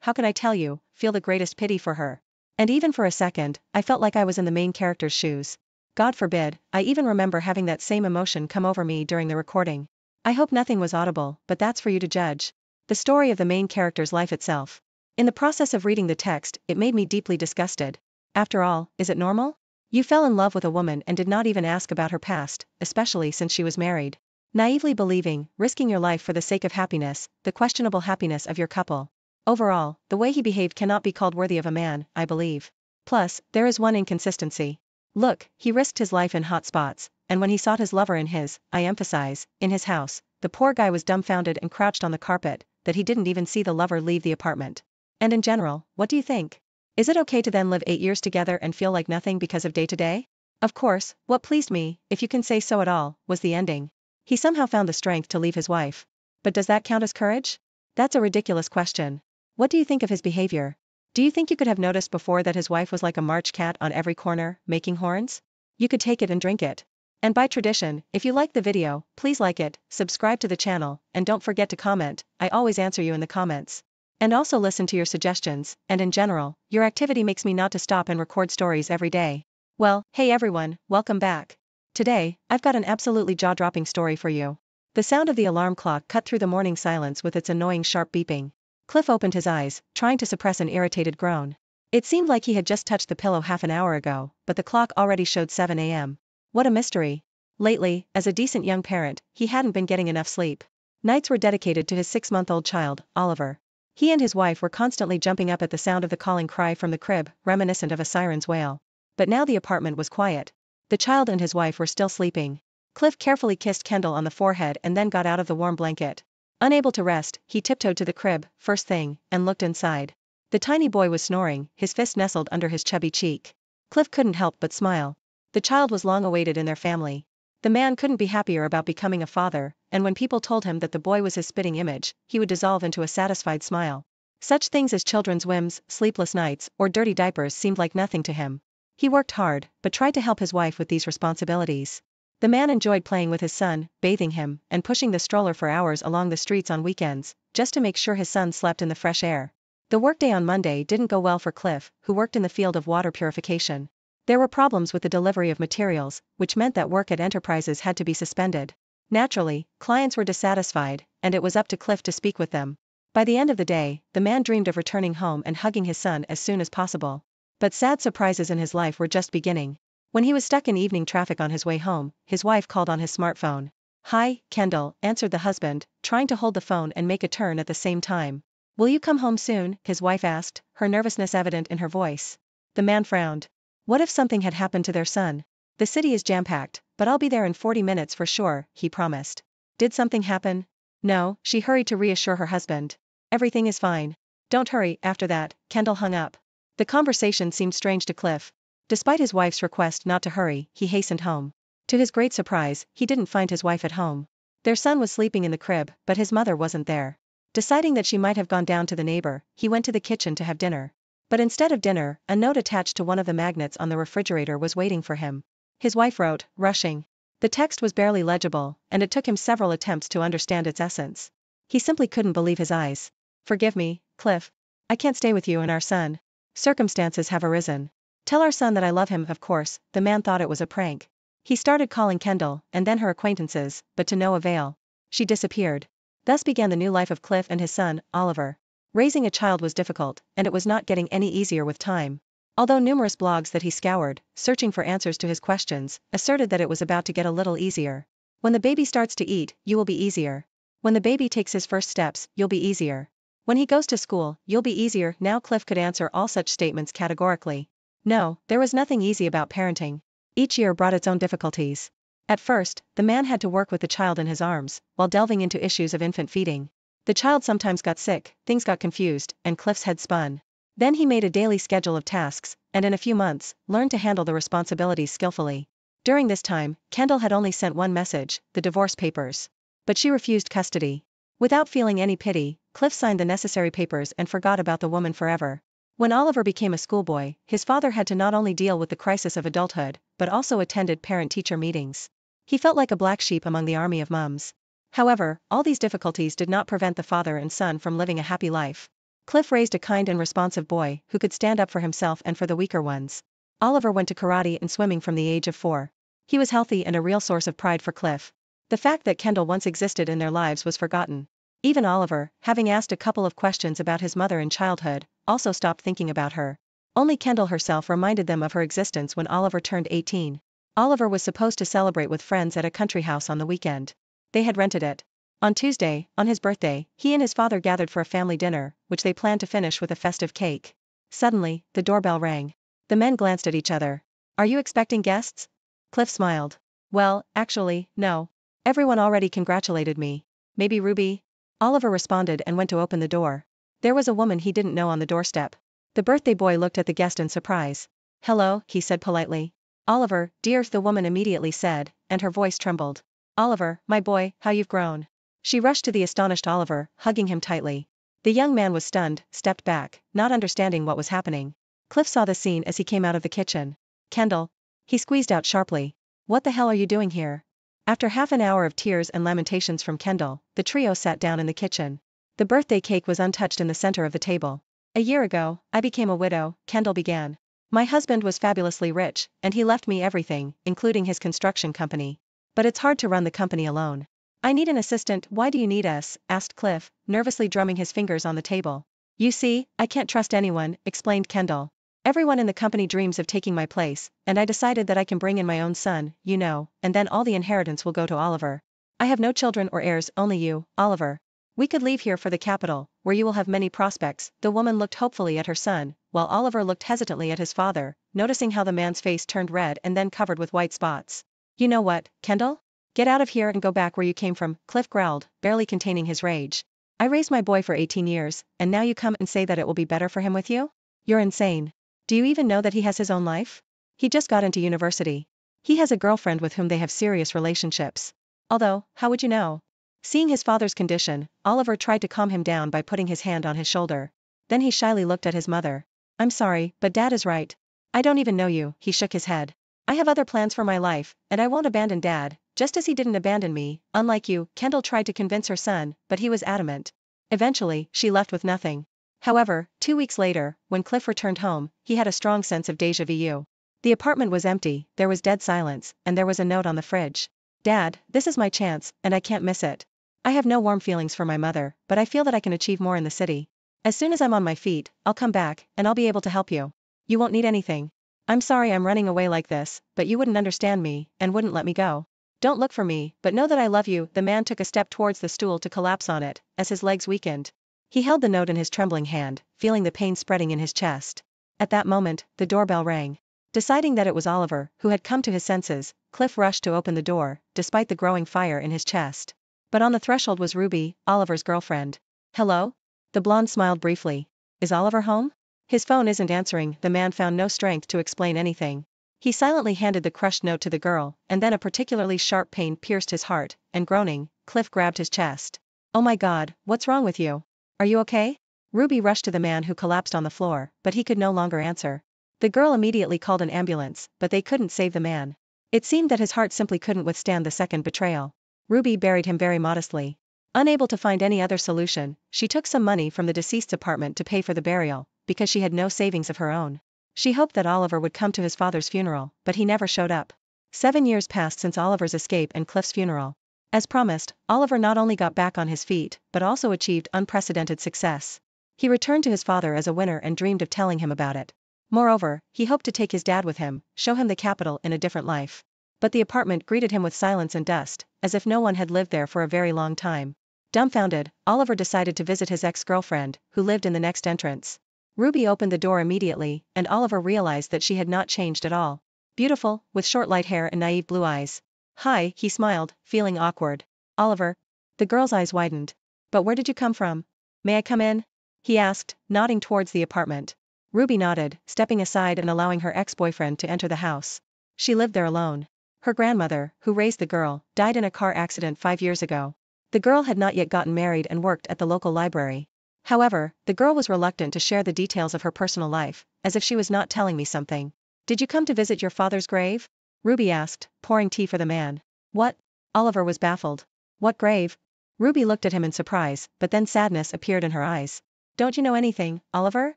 how can I tell you, feel the greatest pity for her. And even for a second, I felt like I was in the main character's shoes. God forbid, I even remember having that same emotion come over me during the recording. I hope nothing was audible, but that's for you to judge. The story of the main character's life itself. In the process of reading the text, it made me deeply disgusted. After all, is it normal? You fell in love with a woman and did not even ask about her past, especially since she was married. Naively believing, risking your life for the sake of happiness, the questionable happiness of your couple. Overall, the way he behaved cannot be called worthy of a man, I believe. Plus, there is one inconsistency. Look, he risked his life in hot spots, and when he sought his lover in I emphasize, in his house, the poor guy was dumbfounded and crouched on the carpet, that he didn't even see the lover leave the apartment. And in general, what do you think? Is it okay to then live 8 years together and feel like nothing because of day-to-day? Of course, what pleased me, if you can say so at all, was the ending. He somehow found the strength to leave his wife. But does that count as courage? That's a ridiculous question. What do you think of his behavior? Do you think you could have noticed before that his wife was like a March cat on every corner, making horns? You could take it and drink it. And by tradition, if you liked the video, please like it, subscribe to the channel, and don't forget to comment. I always answer you in the comments. And also listen to your suggestions, and in general, your activity makes me not to stop and record stories every day. Well, hey everyone, welcome back. Today, I've got an absolutely jaw-dropping story for you. The sound of the alarm clock cut through the morning silence with its annoying sharp beeping. Cliff opened his eyes, trying to suppress an irritated groan. It seemed like he had just touched the pillow half an hour ago, but the clock already showed 7 a.m. What a mystery. Lately, as a decent young parent, he hadn't been getting enough sleep. Nights were dedicated to his 6-month-old child, Oliver. He and his wife were constantly jumping up at the sound of the calling cry from the crib, reminiscent of a siren's wail. But now the apartment was quiet. The child and his wife were still sleeping. Cliff carefully kissed Kendall on the forehead and then got out of the warm blanket. Unable to rest, he tiptoed to the crib, first thing, and looked inside. The tiny boy was snoring, his fist nestled under his chubby cheek. Cliff couldn't help but smile. The child was long awaited in their family. The man couldn't be happier about becoming a father, and when people told him that the boy was his spitting image, he would dissolve into a satisfied smile. Such things as children's whims, sleepless nights, or dirty diapers seemed like nothing to him. He worked hard, but tried to help his wife with these responsibilities. The man enjoyed playing with his son, bathing him, and pushing the stroller for hours along the streets on weekends, just to make sure his son slept in the fresh air. The workday on Monday didn't go well for Cliff, who worked in the field of water purification. There were problems with the delivery of materials, which meant that work at enterprises had to be suspended. Naturally, clients were dissatisfied, and it was up to Cliff to speak with them. By the end of the day, the man dreamed of returning home and hugging his son as soon as possible. But sad surprises in his life were just beginning. When he was stuck in evening traffic on his way home, his wife called on his smartphone. "Hi, Kendall," answered the husband, trying to hold the phone and make a turn at the same time. "Will you come home soon?" his wife asked, her nervousness evident in her voice. The man frowned. What if something had happened to their son? "The city is jam-packed, but I'll be there in 40 minutes for sure," he promised. Did something happen? No, she hurried to reassure her husband. "Everything is fine. Don't hurry." After that, Kendall hung up. The conversation seemed strange to Cliff. Despite his wife's request not to hurry, he hastened home. To his great surprise, he didn't find his wife at home. Their son was sleeping in the crib, but his mother wasn't there. Deciding that she might have gone down to the neighbor, he went to the kitchen to have dinner. But instead of dinner, a note attached to one of the magnets on the refrigerator was waiting for him. His wife wrote, "Rushing." The text was barely legible, and it took him several attempts to understand its essence. He simply couldn't believe his eyes. "Forgive me, Cliff. I can't stay with you and our son. Circumstances have arisen. Tell our son that I love him." Of course, the man thought it was a prank. He started calling Kendall, and then her acquaintances, but to no avail. She disappeared. Thus began the new life of Cliff and his son, Oliver. Raising a child was difficult, and it was not getting any easier with time. Although numerous blogs that he scoured, searching for answers to his questions, asserted that it was about to get a little easier. When the baby starts to eat, you will be easier. When the baby takes his first steps, you'll be easier. When he goes to school, you'll be easier. Now Cliff could answer all such statements categorically. No, there was nothing easy about parenting. Each year brought its own difficulties. At first, the man had to work with the child in his arms, while delving into issues of infant feeding. The child sometimes got sick, things got confused, and Cliff's head spun. Then he made a daily schedule of tasks, and in a few months, learned to handle the responsibilities skillfully. During this time, Kendall had only sent one message, the divorce papers. But she refused custody. Without feeling any pity, Cliff signed the necessary papers and forgot about the woman forever. When Oliver became a schoolboy, his father had to not only deal with the crisis of adulthood, but also attended parent-teacher meetings. He felt like a black sheep among the army of mums. However, all these difficulties did not prevent the father and son from living a happy life. Cliff raised a kind and responsive boy who could stand up for himself and for the weaker ones. Oliver went to karate and swimming from the age of 4. He was healthy and a real source of pride for Cliff. The fact that Kendall once existed in their lives was forgotten. Even Oliver, having asked a couple of questions about his mother in childhood, also stopped thinking about her. Only Kendall herself reminded them of her existence when Oliver turned 18. Oliver was supposed to celebrate with friends at a country house on the weekend. They had rented it. On Tuesday, on his birthday, he and his father gathered for a family dinner, which they planned to finish with a festive cake. Suddenly, the doorbell rang. The men glanced at each other. "Are you expecting guests?" Cliff smiled. "Well, actually, no. Everyone already congratulated me. Maybe Ruby?" Oliver responded and went to open the door. There was a woman he didn't know on the doorstep. The birthday boy looked at the guest in surprise. "Hello," he said politely. "Oliver, dear," the woman immediately said, and her voice trembled. "Oliver, my boy, how you've grown." She rushed to the astonished Oliver, hugging him tightly. The young man was stunned, stepped back, not understanding what was happening. Cliff saw the scene as he came out of the kitchen. "Kendall." He squeezed out sharply. "What the hell are you doing here?" After half an hour of tears and lamentations from Kendall, the trio sat down in the kitchen. The birthday cake was untouched in the center of the table. "A year ago, I became a widow," Kendall began. "My husband was fabulously rich, and he left me everything, including his construction company. But it's hard to run the company alone. I need an assistant." "Why do you need us?" asked Cliff, nervously drumming his fingers on the table. "You see, I can't trust anyone," explained Kendall. "Everyone in the company dreams of taking my place, and I decided that I can bring in my own son, you know, and then all the inheritance will go to Oliver. I have no children or heirs, only you, Oliver. We could leave here for the capital, where you will have many prospects." The woman looked hopefully at her son, while Oliver looked hesitantly at his father, noticing how the man's face turned red and then covered with white spots. "You know what, Kendall? Get out of here and go back where you came from," Cliff growled, barely containing his rage. "I raised my boy for 18 years, and now you come and say that it will be better for him with you? You're insane. Do you even know that he has his own life? He just got into university. He has a girlfriend with whom they have serious relationships. Although, how would you know?" Seeing his father's condition, Oliver tried to calm him down by putting his hand on his shoulder. Then he shyly looked at his mother. "I'm sorry, but Dad is right. I don't even know you." He shook his head. "I have other plans for my life, and I won't abandon Dad, just as he didn't abandon me, unlike you." Kendall tried to convince her son, but he was adamant. Eventually, she left with nothing. However, 2 weeks later, when Cliff returned home, he had a strong sense of déjà vu. The apartment was empty, there was dead silence, and there was a note on the fridge. "Dad, this is my chance, and I can't miss it. I have no warm feelings for my mother, but I feel that I can achieve more in the city. As soon as I'm on my feet, I'll come back, and I'll be able to help you. You won't need anything. I'm sorry I'm running away like this, but you wouldn't understand me, and wouldn't let me go. Don't look for me, but know that I love you." The man took a step towards the stool to collapse on it, as his legs weakened. He held the note in his trembling hand, feeling the pain spreading in his chest. At that moment, the doorbell rang. Deciding that it was Oliver, who had come to his senses, Cliff rushed to open the door, despite the growing fire in his chest. But on the threshold was Ruby, Oliver's girlfriend. "Hello?" The blonde smiled briefly. "Is Oliver home?" "His phone isn't answering." The man found no strength to explain anything. He silently handed the crushed note to the girl, and then a particularly sharp pain pierced his heart, and groaning, Cliff grabbed his chest. "Oh my God, what's wrong with you? Are you okay?" Ruby rushed to the man who collapsed on the floor, but he could no longer answer. The girl immediately called an ambulance, but they couldn't save the man. It seemed that his heart simply couldn't withstand the second betrayal. Ruby buried him very modestly. Unable to find any other solution, she took some money from the deceased's apartment to pay for the burial, because she had no savings of her own. She hoped that Oliver would come to his father's funeral, but he never showed up. 7 years passed since Oliver's escape and Cliff's funeral. As promised, Oliver not only got back on his feet, but also achieved unprecedented success. He returned to his father as a winner and dreamed of telling him about it. Moreover, he hoped to take his dad with him, show him the capital in a different life. But the apartment greeted him with silence and dust, as if no one had lived there for a very long time. Dumbfounded, Oliver decided to visit his ex-girlfriend, who lived in the next entrance. Ruby opened the door immediately, and Oliver realized that she had not changed at all. Beautiful, with short light hair and naive blue eyes. "Hi," he smiled, feeling awkward. "Oliver." The girl's eyes widened. "But where did you come from? May I come in?" he asked, nodding towards the apartment. Ruby nodded, stepping aside and allowing her ex-boyfriend to enter the house. She lived there alone. Her grandmother, who raised the girl, died in a car accident 5 years ago. The girl had not yet gotten married and worked at the local library. However, the girl was reluctant to share the details of her personal life, as if she was not telling me something. Did you come to visit your father's grave? Ruby asked, pouring tea for the man. What? Oliver was baffled. What grave? Ruby looked at him in surprise, but then sadness appeared in her eyes. Don't you know anything, Oliver?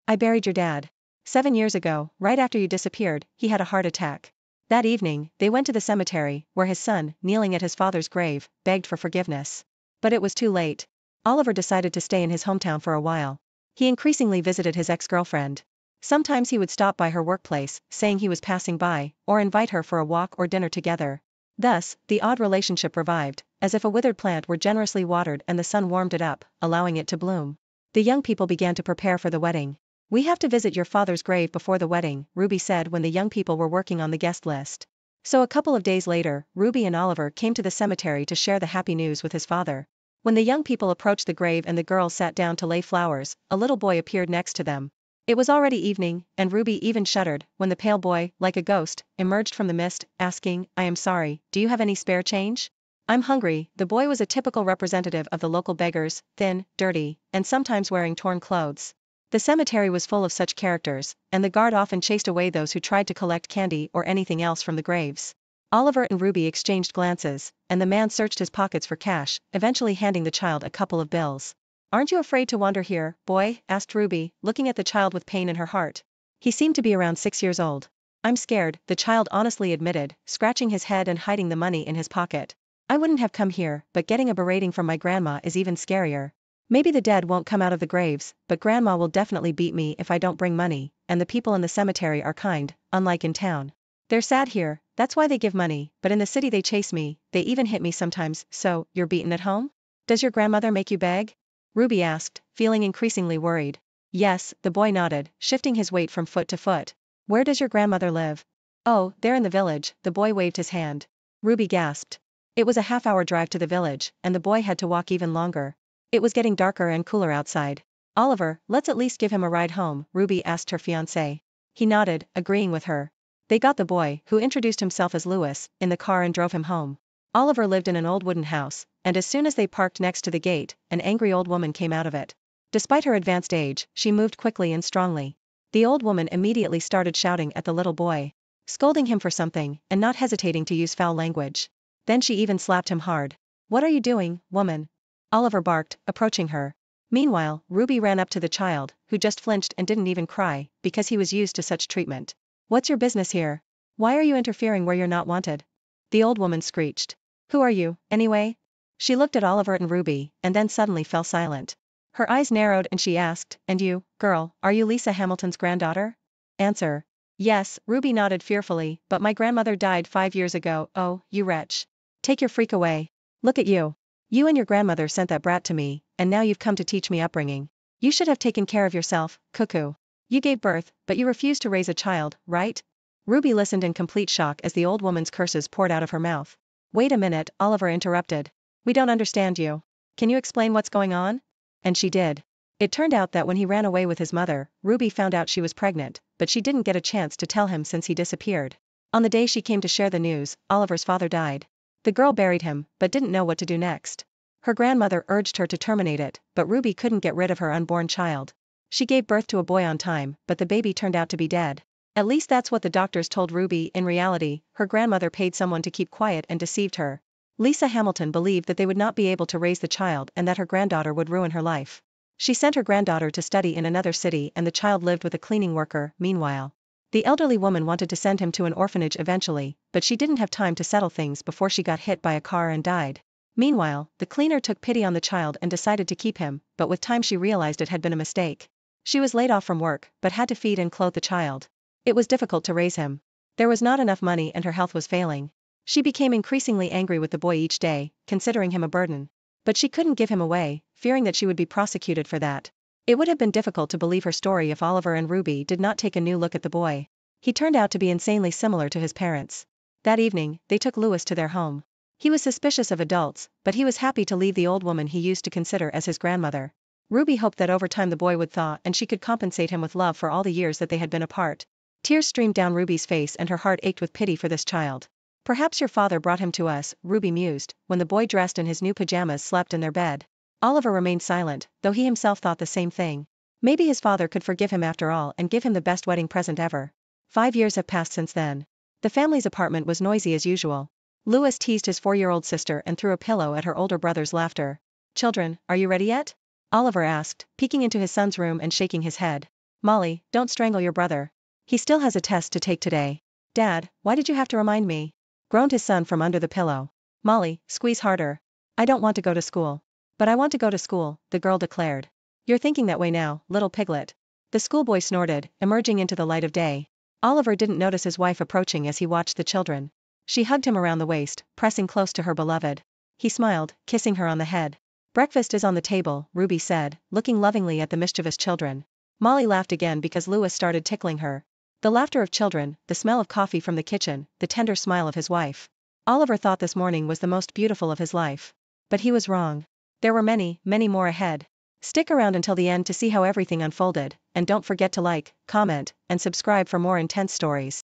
I buried your dad. 7 years ago, right after you disappeared, he had a heart attack. That evening, they went to the cemetery, where his son, kneeling at his father's grave, begged for forgiveness. But it was too late. Oliver decided to stay in his hometown for a while. He increasingly visited his ex-girlfriend. Sometimes he would stop by her workplace, saying he was passing by, or invite her for a walk or dinner together. Thus, the odd relationship revived, as if a withered plant were generously watered and the sun warmed it up, allowing it to bloom. The young people began to prepare for the wedding. We have to visit your father's grave before the wedding, Ruby said when the young people were working on the guest list. So a couple of days later, Ruby and Oliver came to the cemetery to share the happy news with his father. When the young people approached the grave and the girls sat down to lay flowers, a little boy appeared next to them. It was already evening, and Ruby even shuddered when the pale boy, like a ghost, emerged from the mist, asking, I am sorry, do you have any spare change? I'm hungry. The boy was a typical representative of the local beggars, thin, dirty, and sometimes wearing torn clothes. The cemetery was full of such characters, and the guard often chased away those who tried to collect candy or anything else from the graves. Oliver and Ruby exchanged glances, and the man searched his pockets for cash, eventually handing the child a couple of bills. Aren't you afraid to wander here, boy? Asked Ruby, looking at the child with pain in her heart. He seemed to be around 6 years old. I'm scared, the child honestly admitted, scratching his head and hiding the money in his pocket. I wouldn't have come here, but getting a berating from my grandma is even scarier. Maybe the dead won't come out of the graves, but grandma will definitely beat me if I don't bring money, and the people in the cemetery are kind, unlike in town. They're sad here, that's why they give money, but in the city they chase me, they even hit me sometimes. So, you're beaten at home? Does your grandmother make you beg? Ruby asked, feeling increasingly worried. Yes, the boy nodded, shifting his weight from foot to foot. Where does your grandmother live? Oh, there in the village, the boy waved his hand. Ruby gasped. It was a half-hour drive to the village, and the boy had to walk even longer. It was getting darker and cooler outside. Oliver, let's at least give him a ride home, Ruby asked her fiancé. He nodded, agreeing with her. They got the boy, who introduced himself as Louis, in the car and drove him home. Oliver lived in an old wooden house, and as soon as they parked next to the gate, an angry old woman came out of it. Despite her advanced age, she moved quickly and strongly. The old woman immediately started shouting at the little boy, scolding him for something, and not hesitating to use foul language. Then she even slapped him hard. What are you doing, woman? Oliver barked, approaching her. Meanwhile, Ruby ran up to the child, who just flinched and didn't even cry, because he was used to such treatment. What's your business here? Why are you interfering where you're not wanted? The old woman screeched. Who are you, anyway? She looked at Oliver and Ruby, and then suddenly fell silent. Her eyes narrowed and she asked, and you, girl, are you Lisa Hamilton's granddaughter? Answer. Yes, Ruby nodded fearfully, but my grandmother died 5 years ago. Oh, you wretch. Take your freak away. Look at you. You and your grandmother sent that brat to me, and now you've come to teach me upbringing. You should have taken care of yourself, cuckoo. You gave birth, but you refused to raise a child, right? Ruby listened in complete shock as the old woman's curses poured out of her mouth. Wait a minute, Oliver interrupted. We don't understand you. Can you explain what's going on? And she did. It turned out that when he ran away with his mother, Ruby found out she was pregnant, but she didn't get a chance to tell him since he disappeared. On the day she came to share the news, Oliver's father died. The girl buried him, but didn't know what to do next. Her grandmother urged her to terminate it, but Ruby couldn't get rid of her unborn child. She gave birth to a boy on time, but the baby turned out to be dead. At least that's what the doctors told Ruby. In reality, her grandmother paid someone to keep quiet and deceived her. Lisa Hamilton believed that they would not be able to raise the child and that her granddaughter would ruin her life. She sent her granddaughter to study in another city and the child lived with a cleaning worker. Meanwhile, the elderly woman wanted to send him to an orphanage eventually, but she didn't have time to settle things before she got hit by a car and died. Meanwhile, the cleaner took pity on the child and decided to keep him, but with time she realized it had been a mistake. She was laid off from work, but had to feed and clothe the child. It was difficult to raise him. There was not enough money and her health was failing. She became increasingly angry with the boy each day, considering him a burden. But she couldn't give him away, fearing that she would be prosecuted for that. It would have been difficult to believe her story if Oliver and Ruby did not take a new look at the boy. He turned out to be insanely similar to his parents. That evening, they took Louis to their home. He was suspicious of adults, but he was happy to leave the old woman he used to consider as his grandmother. Ruby hoped that over time the boy would thaw and she could compensate him with love for all the years that they had been apart. Tears streamed down Ruby's face and her heart ached with pity for this child. Perhaps your father brought him to us, Ruby mused, when the boy dressed in his new pajamas slept in their bed. Oliver remained silent, though he himself thought the same thing. Maybe his father could forgive him after all and give him the best wedding present ever. 5 years have passed since then. The family's apartment was noisy as usual. Louis teased his 4-year-old sister and threw a pillow at her older brother's laughter. "Children, are you ready yet?" Oliver asked, peeking into his son's room and shaking his head. "Molly, don't strangle your brother. He still has a test to take today." "Dad, why did you have to remind me?" groaned his son from under the pillow. "Molly, squeeze harder. I don't want to go to school." "But I want to go to school," the girl declared. "You're thinking that way now, little piglet." The schoolboy snorted, emerging into the light of day. Oliver didn't notice his wife approaching as he watched the children. She hugged him around the waist, pressing close to her beloved. He smiled, kissing her on the head. "Breakfast is on the table," Ruby said, looking lovingly at the mischievous children. Molly laughed again because Louis started tickling her. The laughter of children, the smell of coffee from the kitchen, the tender smile of his wife. Oliver thought this morning was the most beautiful of his life. But he was wrong. There were many, many more ahead. Stick around until the end to see how everything unfolded, and don't forget to like, comment, and subscribe for more intense stories.